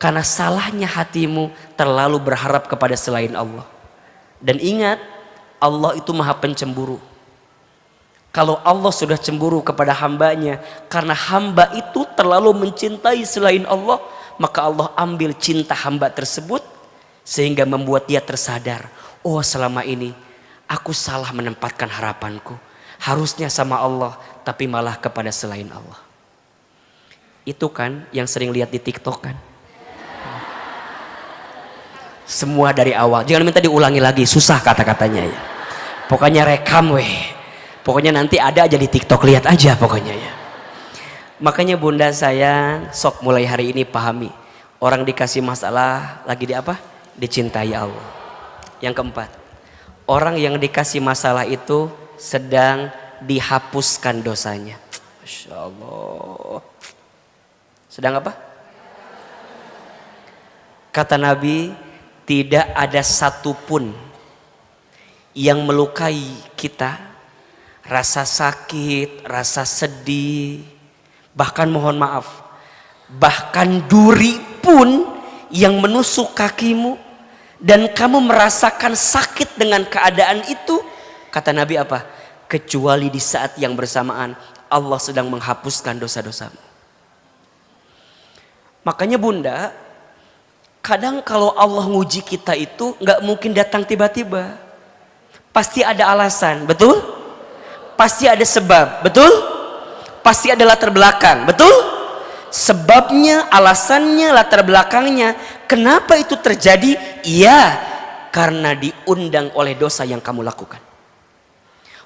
Karena salahnya hatimu terlalu berharap kepada selain Allah. Dan ingat, Allah itu maha pencemburu. Kalau Allah sudah cemburu kepada hambanya, karena hamba itu terlalu mencintai selain Allah, maka Allah ambil cinta hamba tersebut sehingga membuat dia tersadar, oh selama ini aku salah menempatkan harapanku. Harusnya sama Allah, tapi malah kepada selain Allah. Itu kan yang sering lihat di TikTok kan. Semua dari awal, jangan minta diulangi lagi, susah kata-katanya ya. Pokoknya rekam weh. Pokoknya nanti ada aja di TikTok, lihat aja pokoknya ya. Makanya bunda sayang, sok mulai hari ini pahami. Orang dikasih masalah lagi di apa? Dicintai Allah. Yang keempat, orang yang dikasih masalah itu sedang dihapuskan dosanya. Masya Allah. Sedang apa? Kata Nabi, tidak ada satupun yang melukai kita, rasa sakit, rasa sedih, bahkan mohon maaf, bahkan duri pun yang menusuk kakimu dan kamu merasakan sakit dengan keadaan itu, kata Nabi apa? Kecuali di saat yang bersamaan Allah sedang menghapuskan dosa-dosamu. Makanya bunda, kadang kalau Allah nguji kita itu nggak mungkin datang tiba-tiba. Pasti ada alasan, betul? Pasti ada sebab, betul? Pasti ada latar belakang, betul? Sebabnya, alasannya, latar belakangnya. Kenapa itu terjadi? Iya, karena diundang oleh dosa yang kamu lakukan.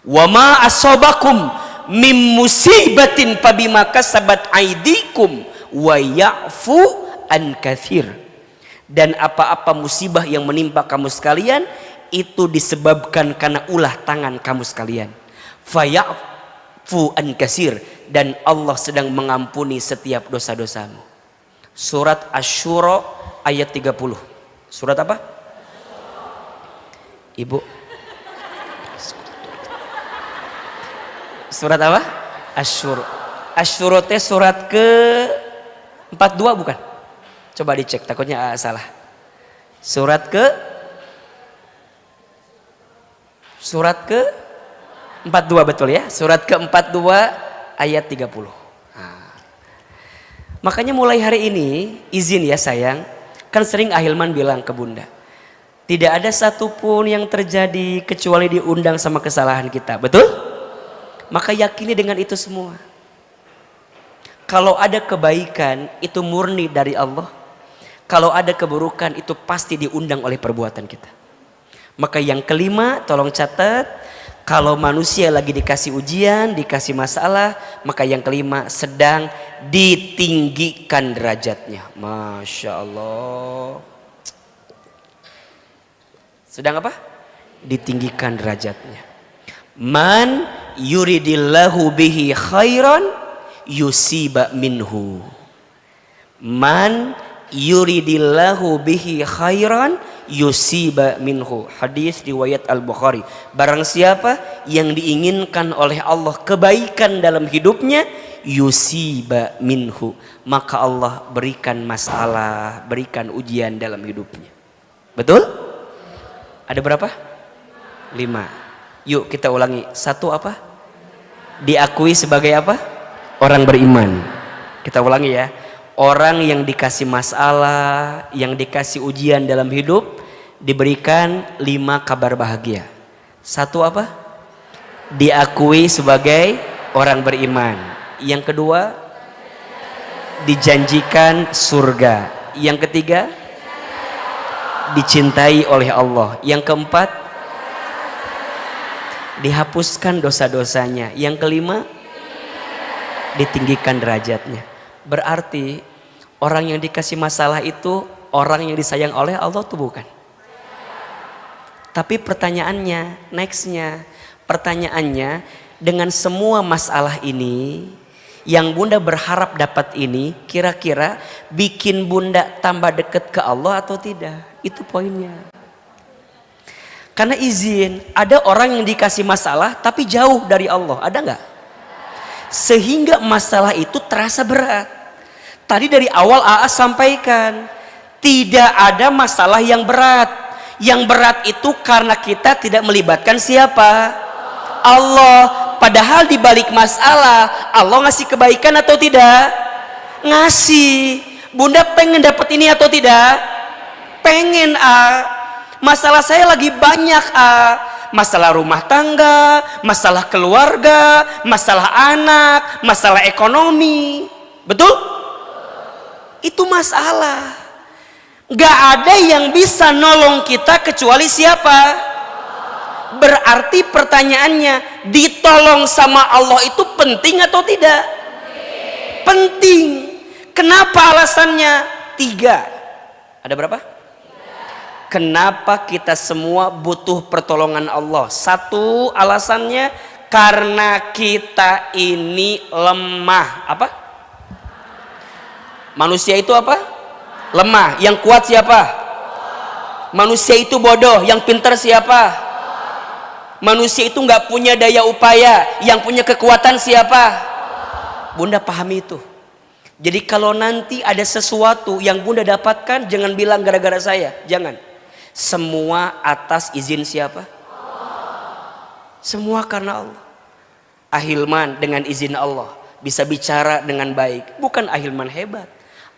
Wa ma asobakum mim musibatin fabima kasabat aidikum wa ya'fu an katsir. Dan apa-apa musibah yang menimpa kamu sekalian itu disebabkan karena ulah tangan kamu sekalian. Faya'fu an katsir, dan Allah sedang mengampuni setiap dosa-dosamu. Surat Asy-Syura ayat 30. Surat apa? Ibu. Surat apa? Asy-Syura. Asy-Syura teh surat ke 42 bukan? Coba dicek, takutnya salah. Surat ke 42 betul ya? Surat ke 42 ayat 30. Nah. Makanya mulai hari ini, izin ya sayang, kan sering Ahilman bilang ke bunda, tidak ada satupun yang terjadi kecuali diundang sama kesalahan kita, betul? Maka yakini dengan itu semua. Kalau ada kebaikan itu murni dari Allah. Kalau ada keburukan itu pasti diundang oleh perbuatan kita. Maka yang kelima, tolong catat, kalau manusia lagi dikasih ujian, dikasih masalah, maka yang kelima sedang ditinggikan derajatnya. Masya Allah. Sedang apa? Ditinggikan derajatnya. Man yuridillahu bihi khairan yusiba minhu. Man yuridillahu bihi khairan yusiba minhu. Hadis riwayat Al-Bukhari. Barang siapa yang diinginkan oleh Allah kebaikan dalam hidupnya, yusiba minhu, maka Allah berikan masalah, berikan ujian dalam hidupnya. Betul? Ada berapa? 5. Yuk kita ulangi. 1 apa? Diakui sebagai apa? Orang beriman. Kita ulangi ya. Orang yang dikasih masalah, yang dikasih ujian dalam hidup, diberikan 5 kabar bahagia. Satu apa? Diakui sebagai orang beriman. Yang kedua, dijanjikan surga. Yang ketiga, dicintai oleh Allah. Yang keempat, dihapuskan dosa-dosanya. Yang kelima, ditinggikan derajatnya. Berarti orang yang dikasih masalah itu orang yang disayang oleh Allah tuh bukan. Tapi pertanyaannya, nextnya, pertanyaannya, dengan semua masalah ini yang Bunda berharap dapat ini, kira-kira bikin Bunda tambah dekat ke Allah atau tidak? Itu poinnya. Karena izin, ada orang yang dikasih masalah tapi jauh dari Allah, ada nggak? Sehingga masalah itu terasa berat. Tadi dari awal AA sampaikan, tidak ada masalah yang berat. Yang berat itu karena kita tidak melibatkan siapa? Allah. Padahal di balik masalah, Allah ngasih kebaikan atau tidak? Ngasih. Bunda pengen dapat ini atau tidak? Pengen, masalah saya lagi banyak, masalah rumah tangga, masalah keluarga, masalah anak, masalah ekonomi. Betul? Itu masalah. Gak ada yang bisa nolong kita kecuali siapa? Berarti pertanyaannya, ditolong sama Allah itu penting atau tidak? Penting. Kenapa alasannya? 3. Ada berapa? Kenapa kita semua butuh pertolongan Allah? 1 alasannya, karena kita ini lemah. Apa? Manusia itu apa? Lemah. Yang kuat siapa? Manusia itu bodoh. Yang pintar siapa? Manusia itu nggak punya daya upaya. Yang punya kekuatan siapa? Bunda pahami itu. Jadi kalau nanti ada sesuatu yang Bunda dapatkan, jangan bilang gara-gara saya. Jangan. Semua atas izin siapa? Semua karena Allah. Ahilman dengan izin Allah bisa bicara dengan baik. Bukan Ahilman hebat.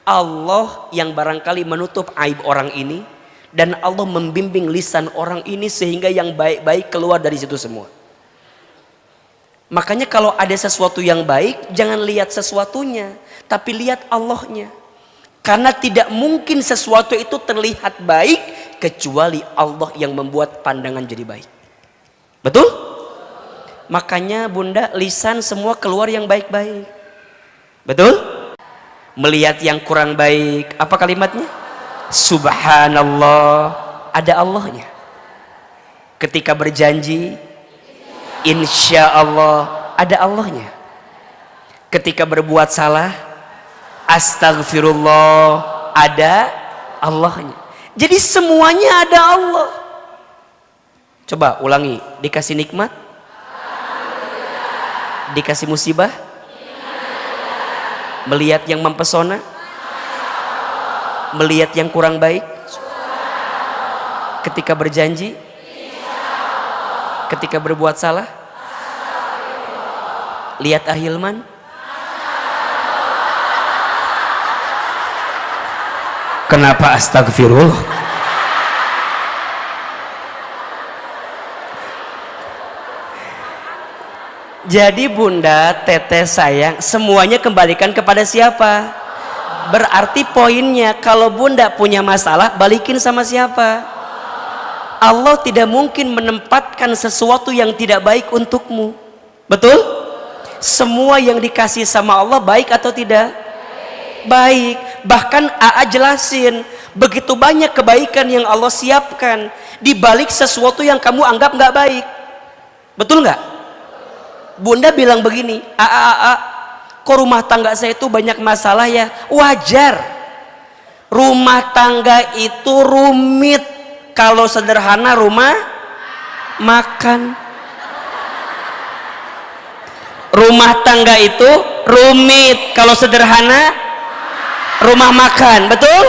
Allah yang barangkali menutup aib orang ini, dan Allah membimbing lisan orang ini sehingga yang baik-baik keluar dari situ semua. Makanya kalau ada sesuatu yang baik, jangan lihat sesuatunya, tapi lihat Allahnya. Karena tidak mungkin sesuatu itu terlihat baik kecuali Allah yang membuat pandangan jadi baik. Betul? Makanya Bunda, lisan semua keluar yang baik-baik. Betul? Melihat yang kurang baik, apa kalimatnya? Subhanallah, ada Allahnya. Ketika berjanji, insya Allah, ada Allahnya. Ketika berbuat salah, astagfirullah, ada Allahnya. Jadi semuanya ada Allah. Coba ulangi, dikasih nikmat, dikasih musibah, melihat yang mempesona, melihat yang kurang baik, ketika berjanji, ketika berbuat salah, lihat Ahilman. Kenapa astagfirullah? Jadi Bunda, teteh sayang, semuanya kembalikan kepada siapa? Berarti poinnya, kalau Bunda punya masalah, balikin sama siapa? Allah tidak mungkin menempatkan sesuatu yang tidak baik untukmu. Betul? Semua yang dikasih sama Allah baik atau tidak? Baik. Bahkan AA jelasin, begitu banyak kebaikan yang Allah siapkan di balik sesuatu yang kamu anggap nggak baik. Betul nggak? Bunda bilang begini, kok rumah tangga saya itu banyak masalah ya? Wajar. Rumah tangga itu rumit. Kalau sederhana rumah makan. Rumah tangga itu rumit. Kalau sederhana rumah makan. Betul?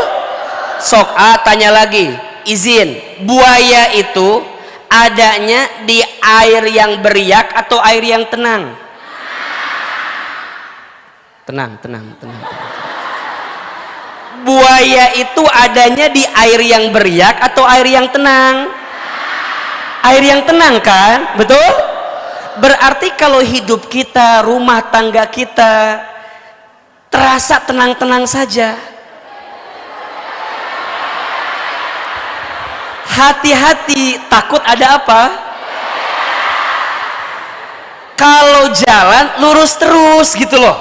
Sok tanya lagi. Izin. Buaya itu adanya di air yang beriak atau air yang tenang? Tenang. Buaya itu adanya di air yang beriak atau air yang tenang? Air yang tenang kan? Betul? Berarti kalau hidup kita, rumah tangga kita terasa tenang-tenang saja. Hati-hati, takut ada apa? Kalau jalan lurus terus gitu loh,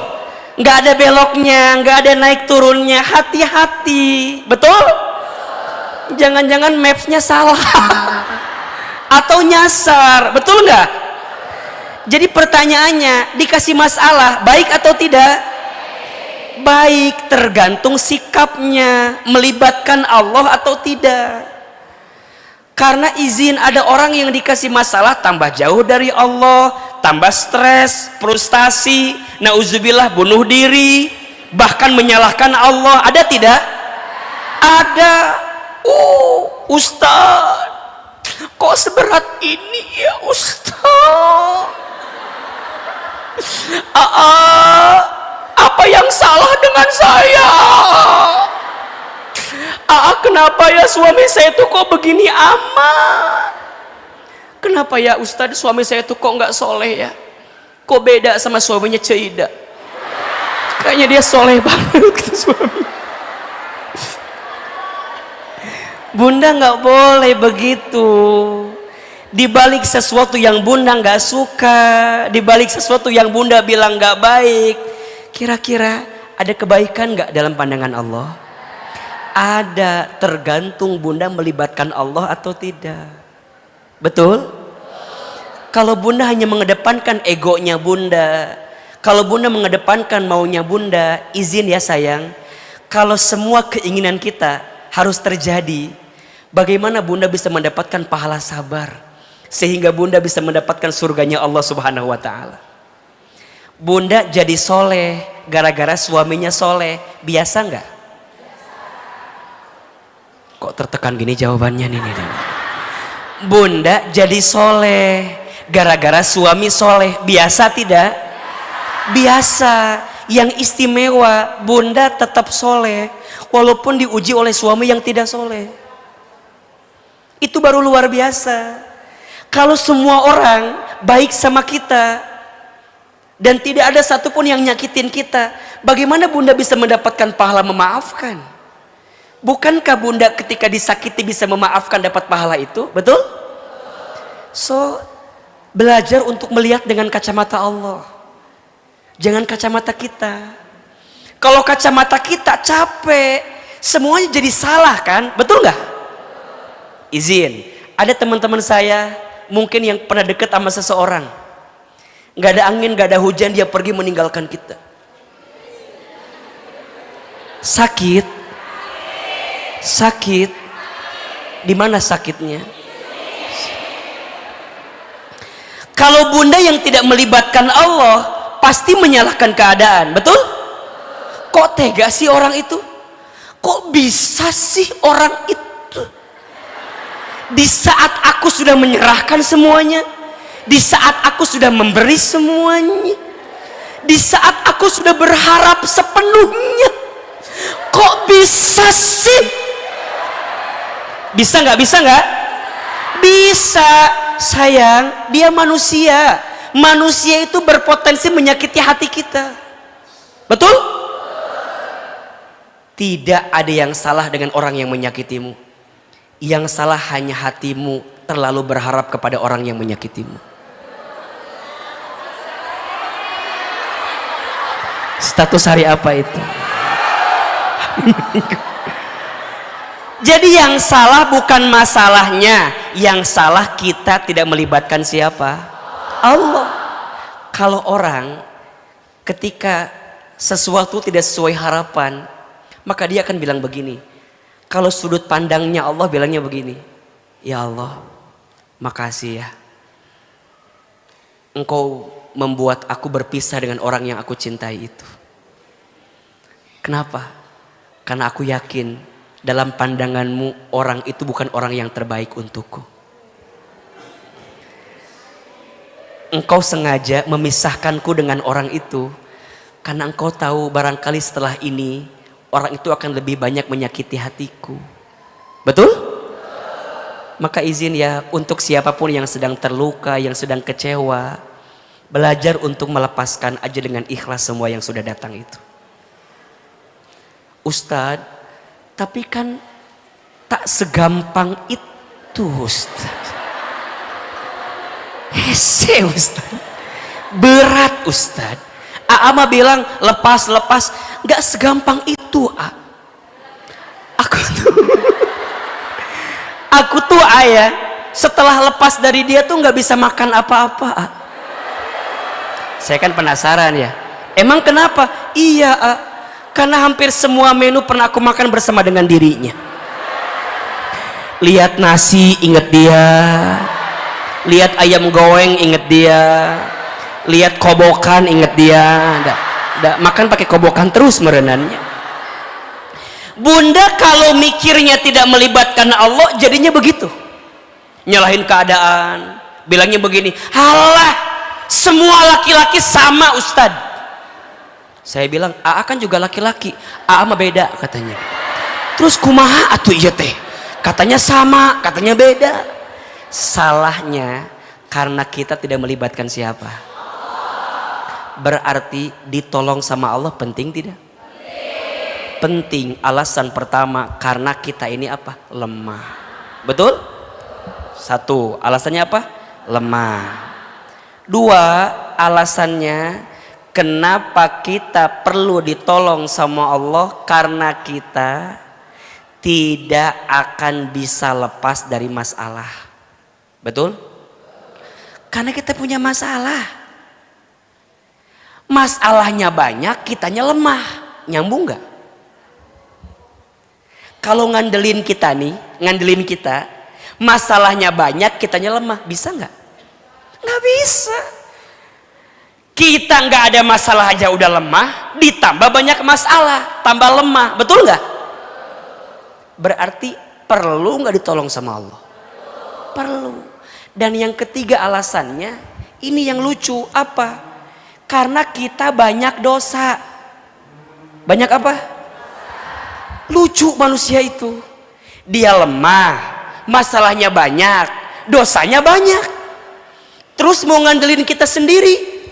nggak ada beloknya, nggak ada naik turunnya, hati-hati. Betul? Jangan-jangan mapsnya salah atau nyasar, betul nggak? Jadi pertanyaannya, dikasih masalah baik atau tidak? Baik, tergantung sikapnya, melibatkan Allah atau tidak. Karena izin, ada orang yang dikasih masalah tambah jauh dari Allah, tambah stres, frustasi, nauzubillah, bunuh diri, bahkan menyalahkan Allah. Ada tidak? Ada. Ustaz, kok seberat ini ya Ustaz? Apa yang salah dengan saya? Kenapa ya suami saya tuh kok begini amat? Kenapa ya Ustadz suami saya tuh kok nggak soleh ya? Kok beda sama suaminya Ceida? Kayaknya dia soleh banget gitu suami. Bunda nggak boleh begitu. Di balik sesuatu yang bunda nggak suka, di balik sesuatu yang bunda bilang nggak baik, kira-kira ada kebaikan nggak dalam pandangan Allah? Ada, tergantung bunda melibatkan Allah atau tidak. Betul? Kalau bunda hanya mengedepankan egonya bunda, kalau bunda mengedepankan maunya bunda, izin ya sayang, kalau semua keinginan kita harus terjadi, bagaimana bunda bisa mendapatkan pahala sabar sehingga bunda bisa mendapatkan surganya Allah Subhanahu wa ta'ala? Bunda jadi soleh gara-gara suaminya soleh, biasa nggak? Kok tertekan gini jawabannya nih. Bunda jadi soleh gara-gara suami soleh, biasa tidak? Biasa. Yang istimewa, bunda tetap soleh walaupun diuji oleh suami yang tidak soleh. Itu baru luar biasa. Kalau semua orang baik sama kita dan tidak ada satupun yang nyakitin kita, bagaimana bunda bisa mendapatkan pahala memaafkan? Bukankah bunda ketika disakiti bisa memaafkan, dapat pahala itu? Betul? So, belajar untuk melihat dengan kacamata Allah, jangan kacamata kita. Kalau kacamata kita capek, semuanya jadi salah kan? Betul nggak? Izin, ada teman-teman saya mungkin yang pernah dekat sama seseorang, nggak ada angin, nggak ada hujan, dia pergi meninggalkan kita. Sakit. Di mana sakitnya? Kalau bunda yang tidak melibatkan Allah pasti menyalahkan keadaan, betul? Kok tega sih orang itu? Kok bisa sih orang itu? Di saat aku sudah menyerahkan semuanya, di saat aku sudah memberi semuanya, di saat aku sudah berharap sepenuhnya, kok bisa sih? Bisa nggak? Bisa nggak? Bisa sayang, dia manusia. Manusia itu berpotensi menyakiti hati kita. Betul? Tidak ada yang salah dengan orang yang menyakitimu. Yang salah hanya hatimu terlalu berharap kepada orang yang menyakitimu. Status hari apa itu? Jadi yang salah bukan masalahnya, yang salah kita tidak melibatkan siapa? Allah. Kalau orang ketika sesuatu tidak sesuai harapan, maka dia akan bilang begini. Kalau sudut pandangnya Allah bilangnya begini, ya Allah, makasih ya, Engkau membuat aku berpisah dengan orang yang aku cintai itu. Kenapa? Karena aku yakin dalam pandanganmu orang itu bukan orang yang terbaik untukku. Engkau sengaja memisahkanku dengan orang itu karena engkau tahu barangkali setelah ini orang itu akan lebih banyak menyakiti hatiku. Betul? Maka izin ya, untuk siapapun yang sedang terluka, yang sedang kecewa, belajar untuk melepaskan aja dengan ikhlas semua yang sudah datang itu. Ustadz, tapi kan tak segampang itu Ustadz. Hese Ustadz, berat Ustadz. Aa mah bilang lepas, nggak segampang itu. Aku tuh ayah, setelah lepas dari dia tuh nggak bisa makan apa-apa. Saya kan penasaran ya. Emang kenapa? Iya, karena hampir semua menu pernah aku makan bersama dengan dirinya. Lihat nasi inget dia, lihat ayam goreng inget dia, lihat kobokan inget dia. Makan pakai kobokan terus merenannya. Bunda kalau mikirnya tidak melibatkan Allah jadinya begitu, nyalahin keadaan, bilangnya begini, halah semua laki-laki sama Ustad. Saya bilang Aa kan juga laki-laki, Aa mah beda katanya. Terus kumaha atuh iya teh, katanya sama, katanya beda. Salahnya karena kita tidak melibatkan siapa. Berarti ditolong sama Allah penting tidak? Penting. Alasan pertama, karena kita ini apa? Lemah. Betul? Satu, alasannya apa? Lemah. Dua, alasannya kenapa kita perlu ditolong sama Allah, karena kita tidak akan bisa lepas dari masalah. Betul? Karena kita punya masalah. Masalahnya banyak, kitanya lemah. Nyambung gak? Kalau ngandelin kita nih, ngandelin kita, masalahnya banyak, kitanya lemah, bisa nggak? Nggak bisa. Kita nggak ada masalah aja udah lemah, ditambah banyak masalah, tambah lemah, betul nggak? Berarti perlu nggak ditolong sama Allah? Perlu. Dan yang ketiga alasannya, ini yang lucu, apa? Karena kita banyak dosa. Banyak apa? Lucu manusia itu, dia lemah, masalahnya banyak, dosanya banyak, terus mau ngandelin kita sendiri.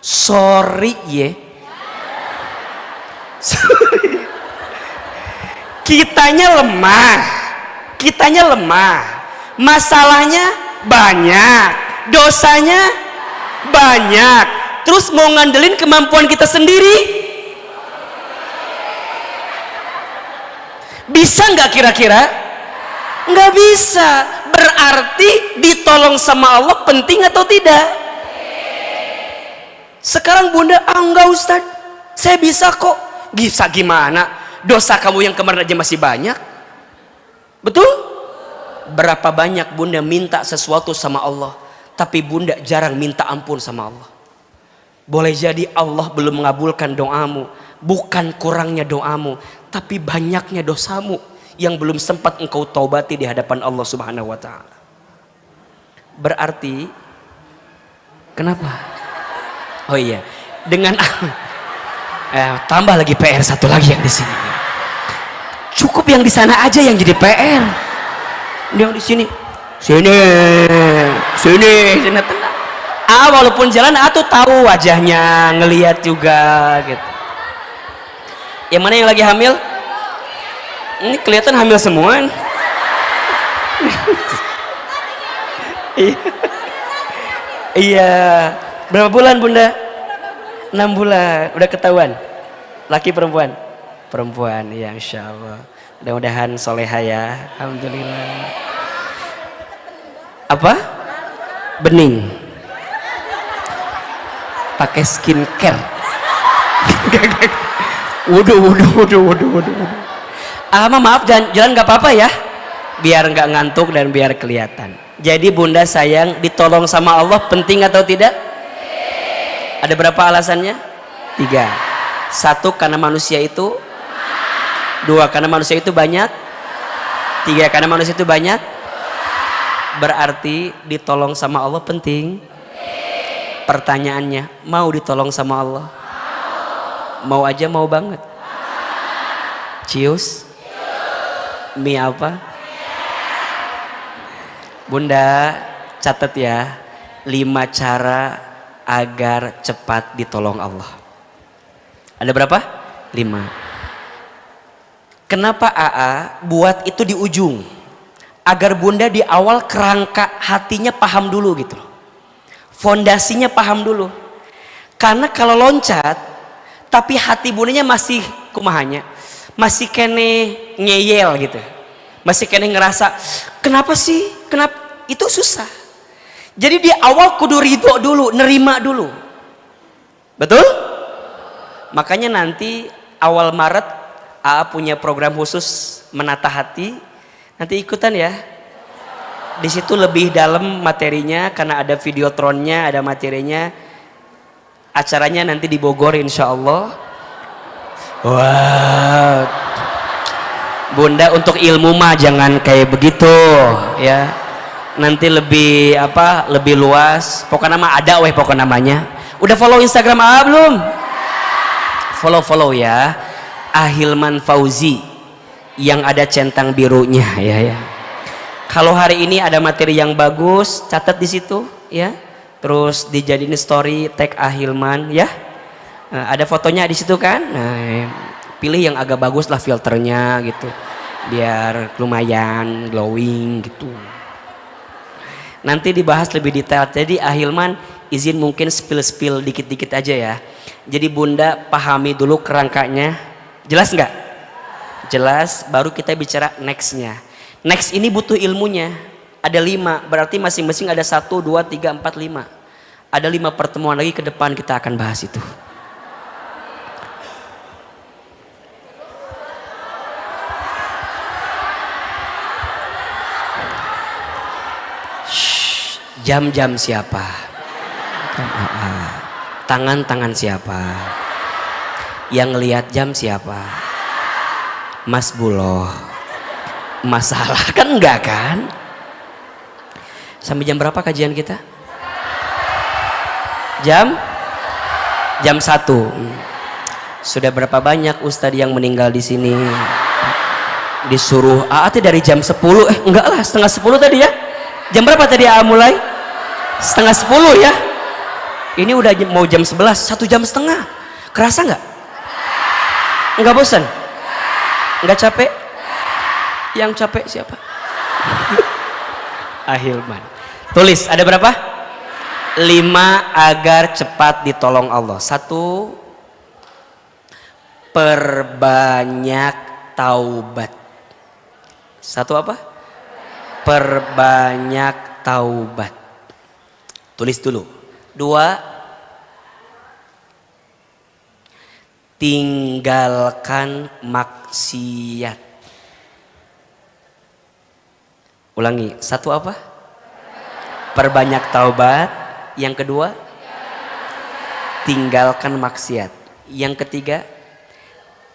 Sorry ye, sorry. Kitanya lemah, masalahnya banyak, dosanya banyak, terus mau ngandelin kemampuan kita sendiri. Bisa nggak kira-kira? Nggak bisa. Berarti ditolong sama Allah penting atau tidak? Sekarang Bunda, enggak Ustaz, saya bisa kok. Bisa gimana? Dosa kamu yang kemarin aja masih banyak. Betul? Berapa banyak Bunda minta sesuatu sama Allah, tapi Bunda jarang minta ampun sama Allah. Boleh jadi Allah belum mengabulkan doamu, bukan kurangnya doamu, tapi banyaknya dosamu yang belum sempat engkau taubati di hadapan Allah Subhanahu wa taala. Berarti kenapa? Oh iya, dengan tambah lagi PR satu lagi yang di sini. Cukup yang di sana aja yang jadi PR. Yang di sini. Sini tenang. Walaupun jalan tuh tahu wajahnya, ngelihat juga gitu. Yang mana yang lagi hamil? Ini kelihatan hamil semua. Iya. Berapa bulan Bunda? 6 bulan. Udah ketahuan? Laki perempuan? Perempuan. Ya insya Allah. Mudah-mudahan soleha ya. Alhamdulillah. Apa? Bening. Pakai skincare. Waduh. Maaf, jalan nggak apa-apa ya, biar nggak ngantuk dan biar kelihatan. Jadi Bunda sayang, ditolong sama Allah penting atau tidak? Ada berapa alasannya? 3. 1, karena manusia itu. 2, karena manusia itu banyak. 3, karena manusia itu banyak. Berarti ditolong sama Allah penting. Pertanyaannya, mau ditolong sama Allah? Mau aja, mau banget? Cius? Mie apa? Bunda catat ya, 5 cara agar cepat ditolong Allah. Ada berapa? 5. Kenapa AA buat itu di ujung? Agar bunda di awal kerangka hatinya paham dulu gitu. Fondasinya paham dulu. Karena kalau loncat, tapi hati bundanya masih kumahanya, masih kene ngeyel gitu. Masih kene ngerasa, kenapa sih? Kenapa? Itu susah. Jadi di awal kudu ridho dulu, nerima dulu. Betul? Makanya nanti awal Maret AA punya program khusus menata hati. Nanti ikutan ya. Di situ lebih dalam materinya karena ada videotronnya, ada materinya. Acaranya nanti di Bogor insya Allah. Wah. Bunda untuk ilmu mah jangan kayak begitu ya. Nanti lebih apa? Lebih luas. Pokoknya nama ada weh pokoknya namanya. Udah follow Instagram AA belum? Follow ya. Ahilman Fauzi yang ada centang birunya ya. Kalau hari ini ada materi yang bagus, catat di situ ya. Terus dijadiin story tag Ahilman ya. Nah, ada fotonya di situ kan. Nah, pilih yang agak bagus lah filternya gitu. Biar lumayan glowing gitu. Nanti dibahas lebih detail. Jadi Ahilman izin mungkin spill dikit-dikit aja ya. Jadi bunda pahami dulu kerangkanya. Jelas nggak? Jelas, baru kita bicara nextnya. Next ini butuh ilmunya. Ada 5, berarti masing-masing ada 1, 2, 3, 4, 5. Ada 5 pertemuan lagi ke depan kita akan bahas itu. Jam-jam siapa? Tangan-tangan siapa? Yang lihat jam siapa? Mas Buloh. Masalah kan enggak kan? Sampai jam berapa kajian kita? Jam 1. Sudah berapa banyak ustadz yang meninggal di sini? Disuruh AA dari jam 10. Enggak lah, setengah 10 tadi ya. Jam berapa tadi AA mulai? Setengah 10 ya. Ini udah mau jam 11, 1 jam setengah. Kerasa enggak? Enggak bosan? Enggak capek? Yang capek siapa? Ahilman. Tulis, ada berapa? 5 agar cepat ditolong Allah. 1, perbanyak taubat. 1 apa? Perbanyak taubat. Tulis dulu. 2, tinggalkan maksiat. Ulangi. 1 apa? Perbanyak taubat. Yang kedua, tinggalkan maksiat. Yang ketiga,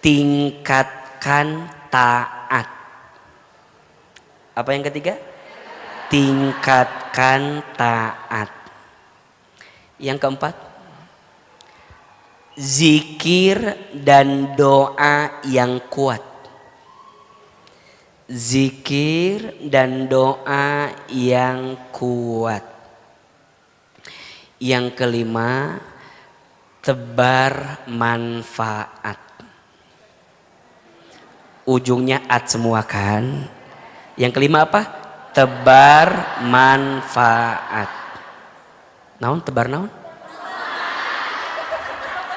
tingkatkan taat. Apa yang ketiga? Tingkatkan taat. Yang keempat, zikir dan doa yang kuat. Zikir dan doa yang kuat. Yang kelima, tebar manfaat. Ujungnya at semua kan. Yang kelima apa? Tebar manfaat. Naon tebar naon?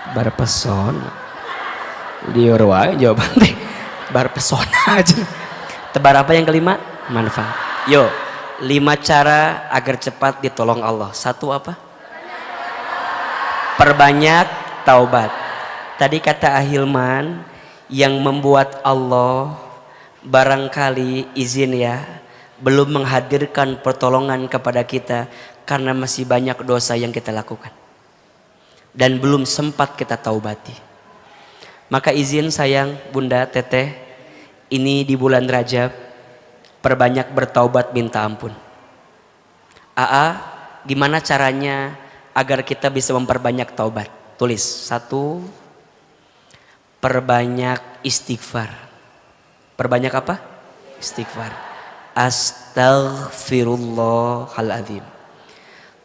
Tebar pesona. Liur wae jawaban teh. Tebar pesona aja. Tebar apa yang kelima? Manfaat. Yo, 5 cara agar cepat ditolong Allah. 1 apa? Perbanyak taubat. Tadi kata Ahilman, yang membuat Allah barangkali izin ya, belum menghadirkan pertolongan kepada kita karena masih banyak dosa yang kita lakukan dan belum sempat kita taubati. Maka izin sayang bunda teteh, ini di bulan Rajab perbanyak bertaubat minta ampun. AA, gimana caranya agar kita bisa memperbanyak taubat? Tulis. 1, perbanyak istighfar. Perbanyak apa? Istighfar. Astaghfirullahaladzim.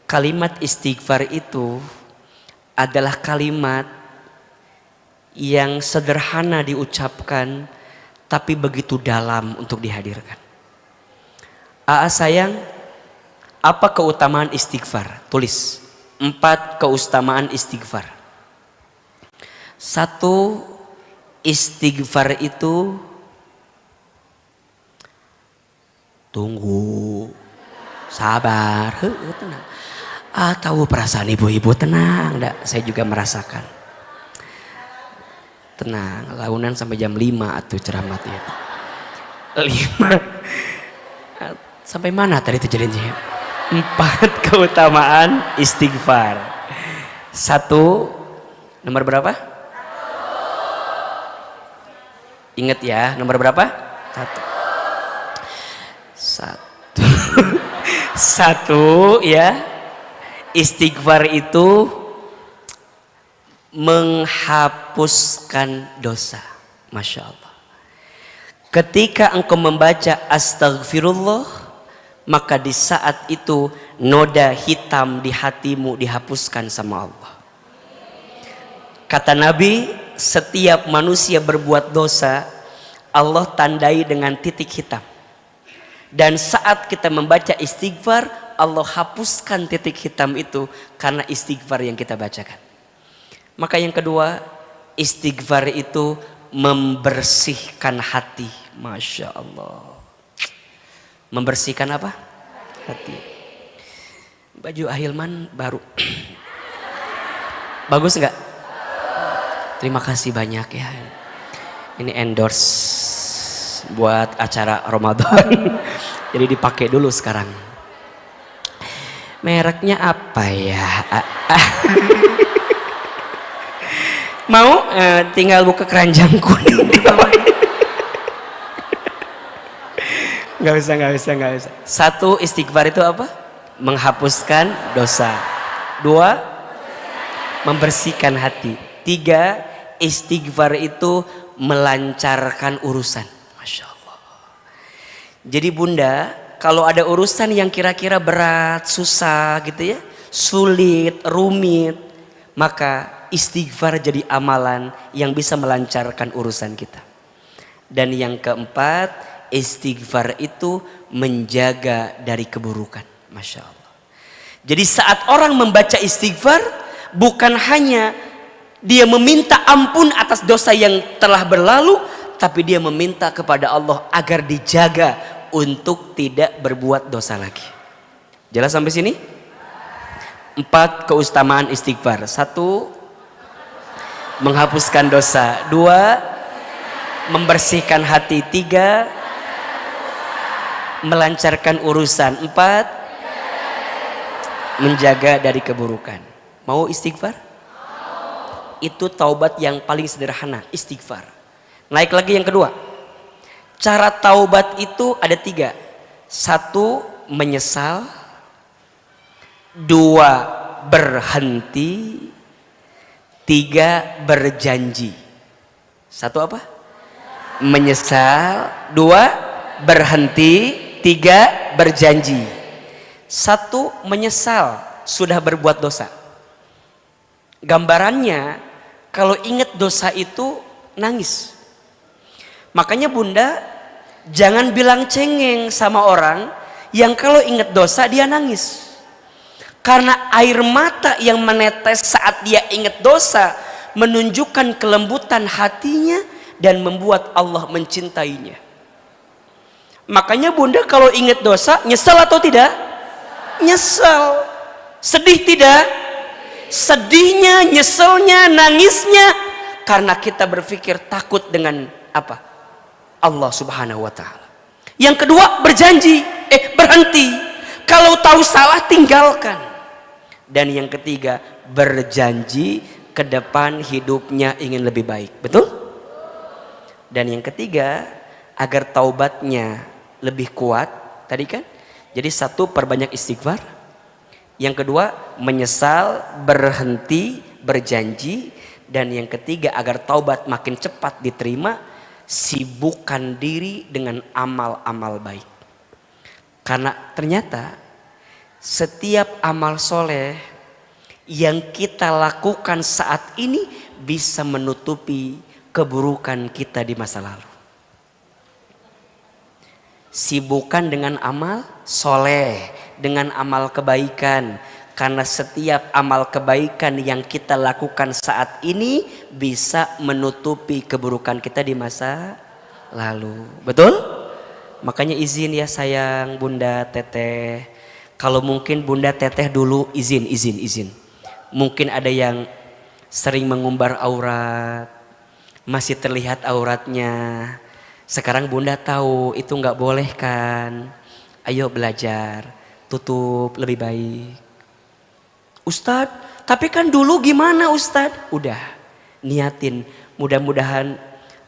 Kalimat istighfar itu adalah kalimat yang sederhana diucapkan tapi begitu dalam untuk dihadirkan. Sayang, apa keutamaan istighfar? Tulis 4 keutamaan istighfar. 1, istighfar itu tunggu, sabar, tenang. Tahu perasaan ibu-ibu, tenang, saya juga merasakan. Tenang, launan sampai jam 5 atuh ceramah itu. 5 sampai mana tadi itu jadinya? 4 keutamaan istighfar. 1, nomor berapa? Ingat ya, nomor berapa? 1 ya. Istighfar itu menghapuskan dosa. Masya Allah. Ketika engkau membaca astagfirullah, maka di saat itu noda hitam di hatimu dihapuskan sama Allah. Kata Nabi, setiap manusia berbuat dosa, Allah tandai dengan titik hitam. Dan saat kita membaca istighfar, Allah hapuskan titik hitam itu karena istighfar yang kita bacakan. Maka yang kedua, istighfar itu membersihkan hati. Masya Allah. Membersihkan apa? Hati. Baju Ahilman baru. Bagus nggak? Terima kasih banyak ya. Ini endorse buat acara Ramadan. Jadi dipakai dulu sekarang. Mereknya apa ya? Mau tinggal buka keranjang kuning. Nggak usah. 1, istighfar itu apa? Menghapuskan dosa. 2, membersihkan hati. 3, istighfar itu melancarkan urusan. Masya Allah. Jadi bunda, kalau ada urusan yang kira-kira berat, susah gitu ya, sulit, rumit, maka istighfar jadi amalan yang bisa melancarkan urusan kita. Dan yang keempat, istighfar itu menjaga dari keburukan. Masya Allah. Jadi saat orang membaca istighfar, bukan hanya dia meminta ampun atas dosa yang telah berlalu, tapi dia meminta kepada Allah agar dijaga untuk tidak berbuat dosa lagi. Jelas sampai sini? 4 keutamaan istighfar. 1, menghapuskan dosa. 2, membersihkan hati. 3, melancarkan urusan. 4, menjaga dari keburukan. Mau istighfar? Itu taubat yang paling sederhana, istighfar. Naik lagi yang kedua. Cara taubat itu ada 3. 1, menyesal. 2, berhenti. 3, berjanji. 1 apa? Menyesal. 2, berhenti. 3, berjanji. 1, menyesal sudah berbuat dosa. Gambarannya, kalau ingat dosa itu nangis. Makanya bunda, jangan bilang cengeng sama orang yang kalau ingat dosa dia nangis. Karena air mata yang menetes saat dia ingat dosa menunjukkan kelembutan hatinya dan membuat Allah mencintainya. Makanya bunda kalau ingat dosa, nyesel atau tidak? Nyesel. Sedih tidak? Sedihnya, nyeselnya, nangisnya karena kita berpikir takut dengan apa? Allah Subhanahu wa taala. Yang kedua, berjanji, berhenti. Kalau tahu salah tinggalkan. Dan yang ketiga, berjanji ke depan hidupnya ingin lebih baik. Betul? Dan yang ketiga, agar taubatnya lebih kuat, tadi kan? Jadi 1, perbanyak istighfar. Yang kedua, menyesal, berhenti, berjanji. Dan yang ketiga, agar taubat makin cepat diterima, sibukkan diri dengan amal-amal baik. Karena ternyata setiap amal soleh yang kita lakukan saat ini bisa menutupi keburukan kita di masa lalu. Sibukkan dengan amal soleh, dengan amal kebaikan. Karena setiap amal kebaikan yang kita lakukan saat ini bisa menutupi keburukan kita di masa lalu. Betul? Makanya izin ya sayang Bunda Teteh. Kalau mungkin Bunda Teteh dulu izin. Mungkin ada yang sering mengumbar aurat, masih terlihat auratnya. Sekarang Bunda tahu itu nggak boleh kan. Ayo belajar, tutup lebih baik. Ustadz, tapi kan dulu gimana Ustadz? Udah, niatin. Mudah-mudahan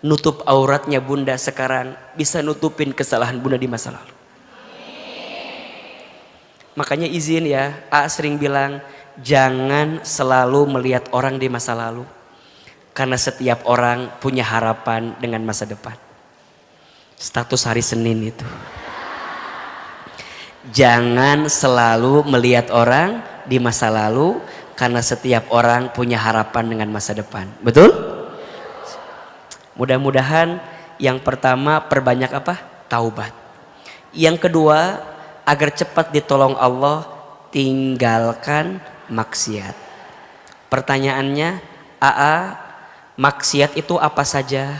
nutup auratnya Bunda sekarang bisa nutupin kesalahan Bunda di masa lalu. Makanya izin ya, sering bilang jangan selalu melihat orang di masa lalu. Karena setiap orang punya harapan dengan masa depan. Status hari Senin itu. Jangan selalu melihat orang di masa lalu, karena setiap orang punya harapan dengan masa depan. Betul? Mudah-mudahan yang pertama perbanyak apa? Taubat. Yang kedua, agar cepat ditolong Allah, tinggalkan maksiat. Pertanyaannya, maksiat itu apa saja?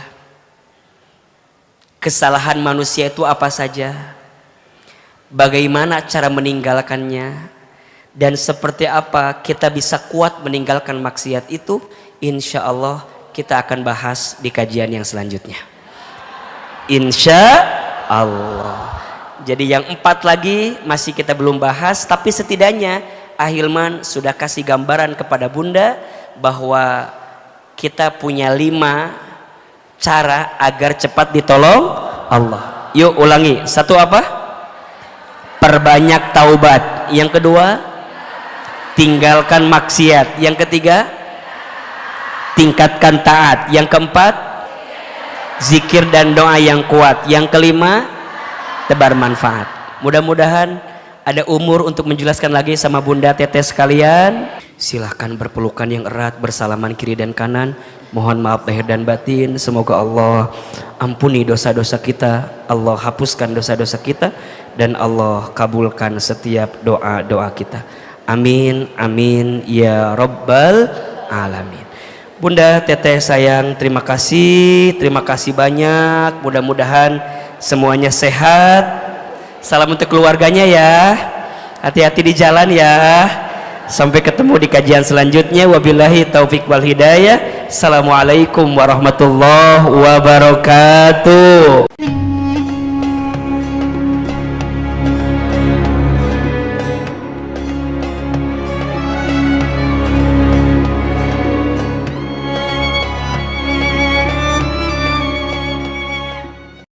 Kesalahan manusia itu apa saja? Bagaimana cara meninggalkannya? Dan seperti apa kita bisa kuat meninggalkan maksiat itu? Insya Allah kita akan bahas di kajian yang selanjutnya. Insya Allah. Jadi yang 4 lagi masih kita belum bahas, tapi setidaknya Ahilman sudah kasih gambaran kepada Bunda bahwa kita punya 5 cara agar cepat ditolong Allah. Yuk ulangi. 1 apa? Perbanyak taubat. Yang kedua, tinggalkan maksiat. Yang ketiga, tingkatkan taat. Yang keempat, zikir dan doa yang kuat. Yang kelima, tebar manfaat. Mudah-mudahan ada umur untuk menjelaskan lagi sama Bunda Teteh sekalian. Silahkan berpelukan yang erat, bersalaman kiri dan kanan. Mohon maaf lahir dan batin. Semoga Allah ampuni dosa-dosa kita, Allah hapuskan dosa-dosa kita, dan Allah kabulkan setiap doa-doa kita. Amin, amin ya Rabbal Alamin. Bunda Teteh sayang, terima kasih banyak. Mudah-mudahan semuanya sehat. Salam untuk keluarganya ya. Hati-hati di jalan ya. Sampai ketemu di kajian selanjutnya. Wabillahi taufik wal hidayah. Assalamualaikum warahmatullahi wabarakatuh.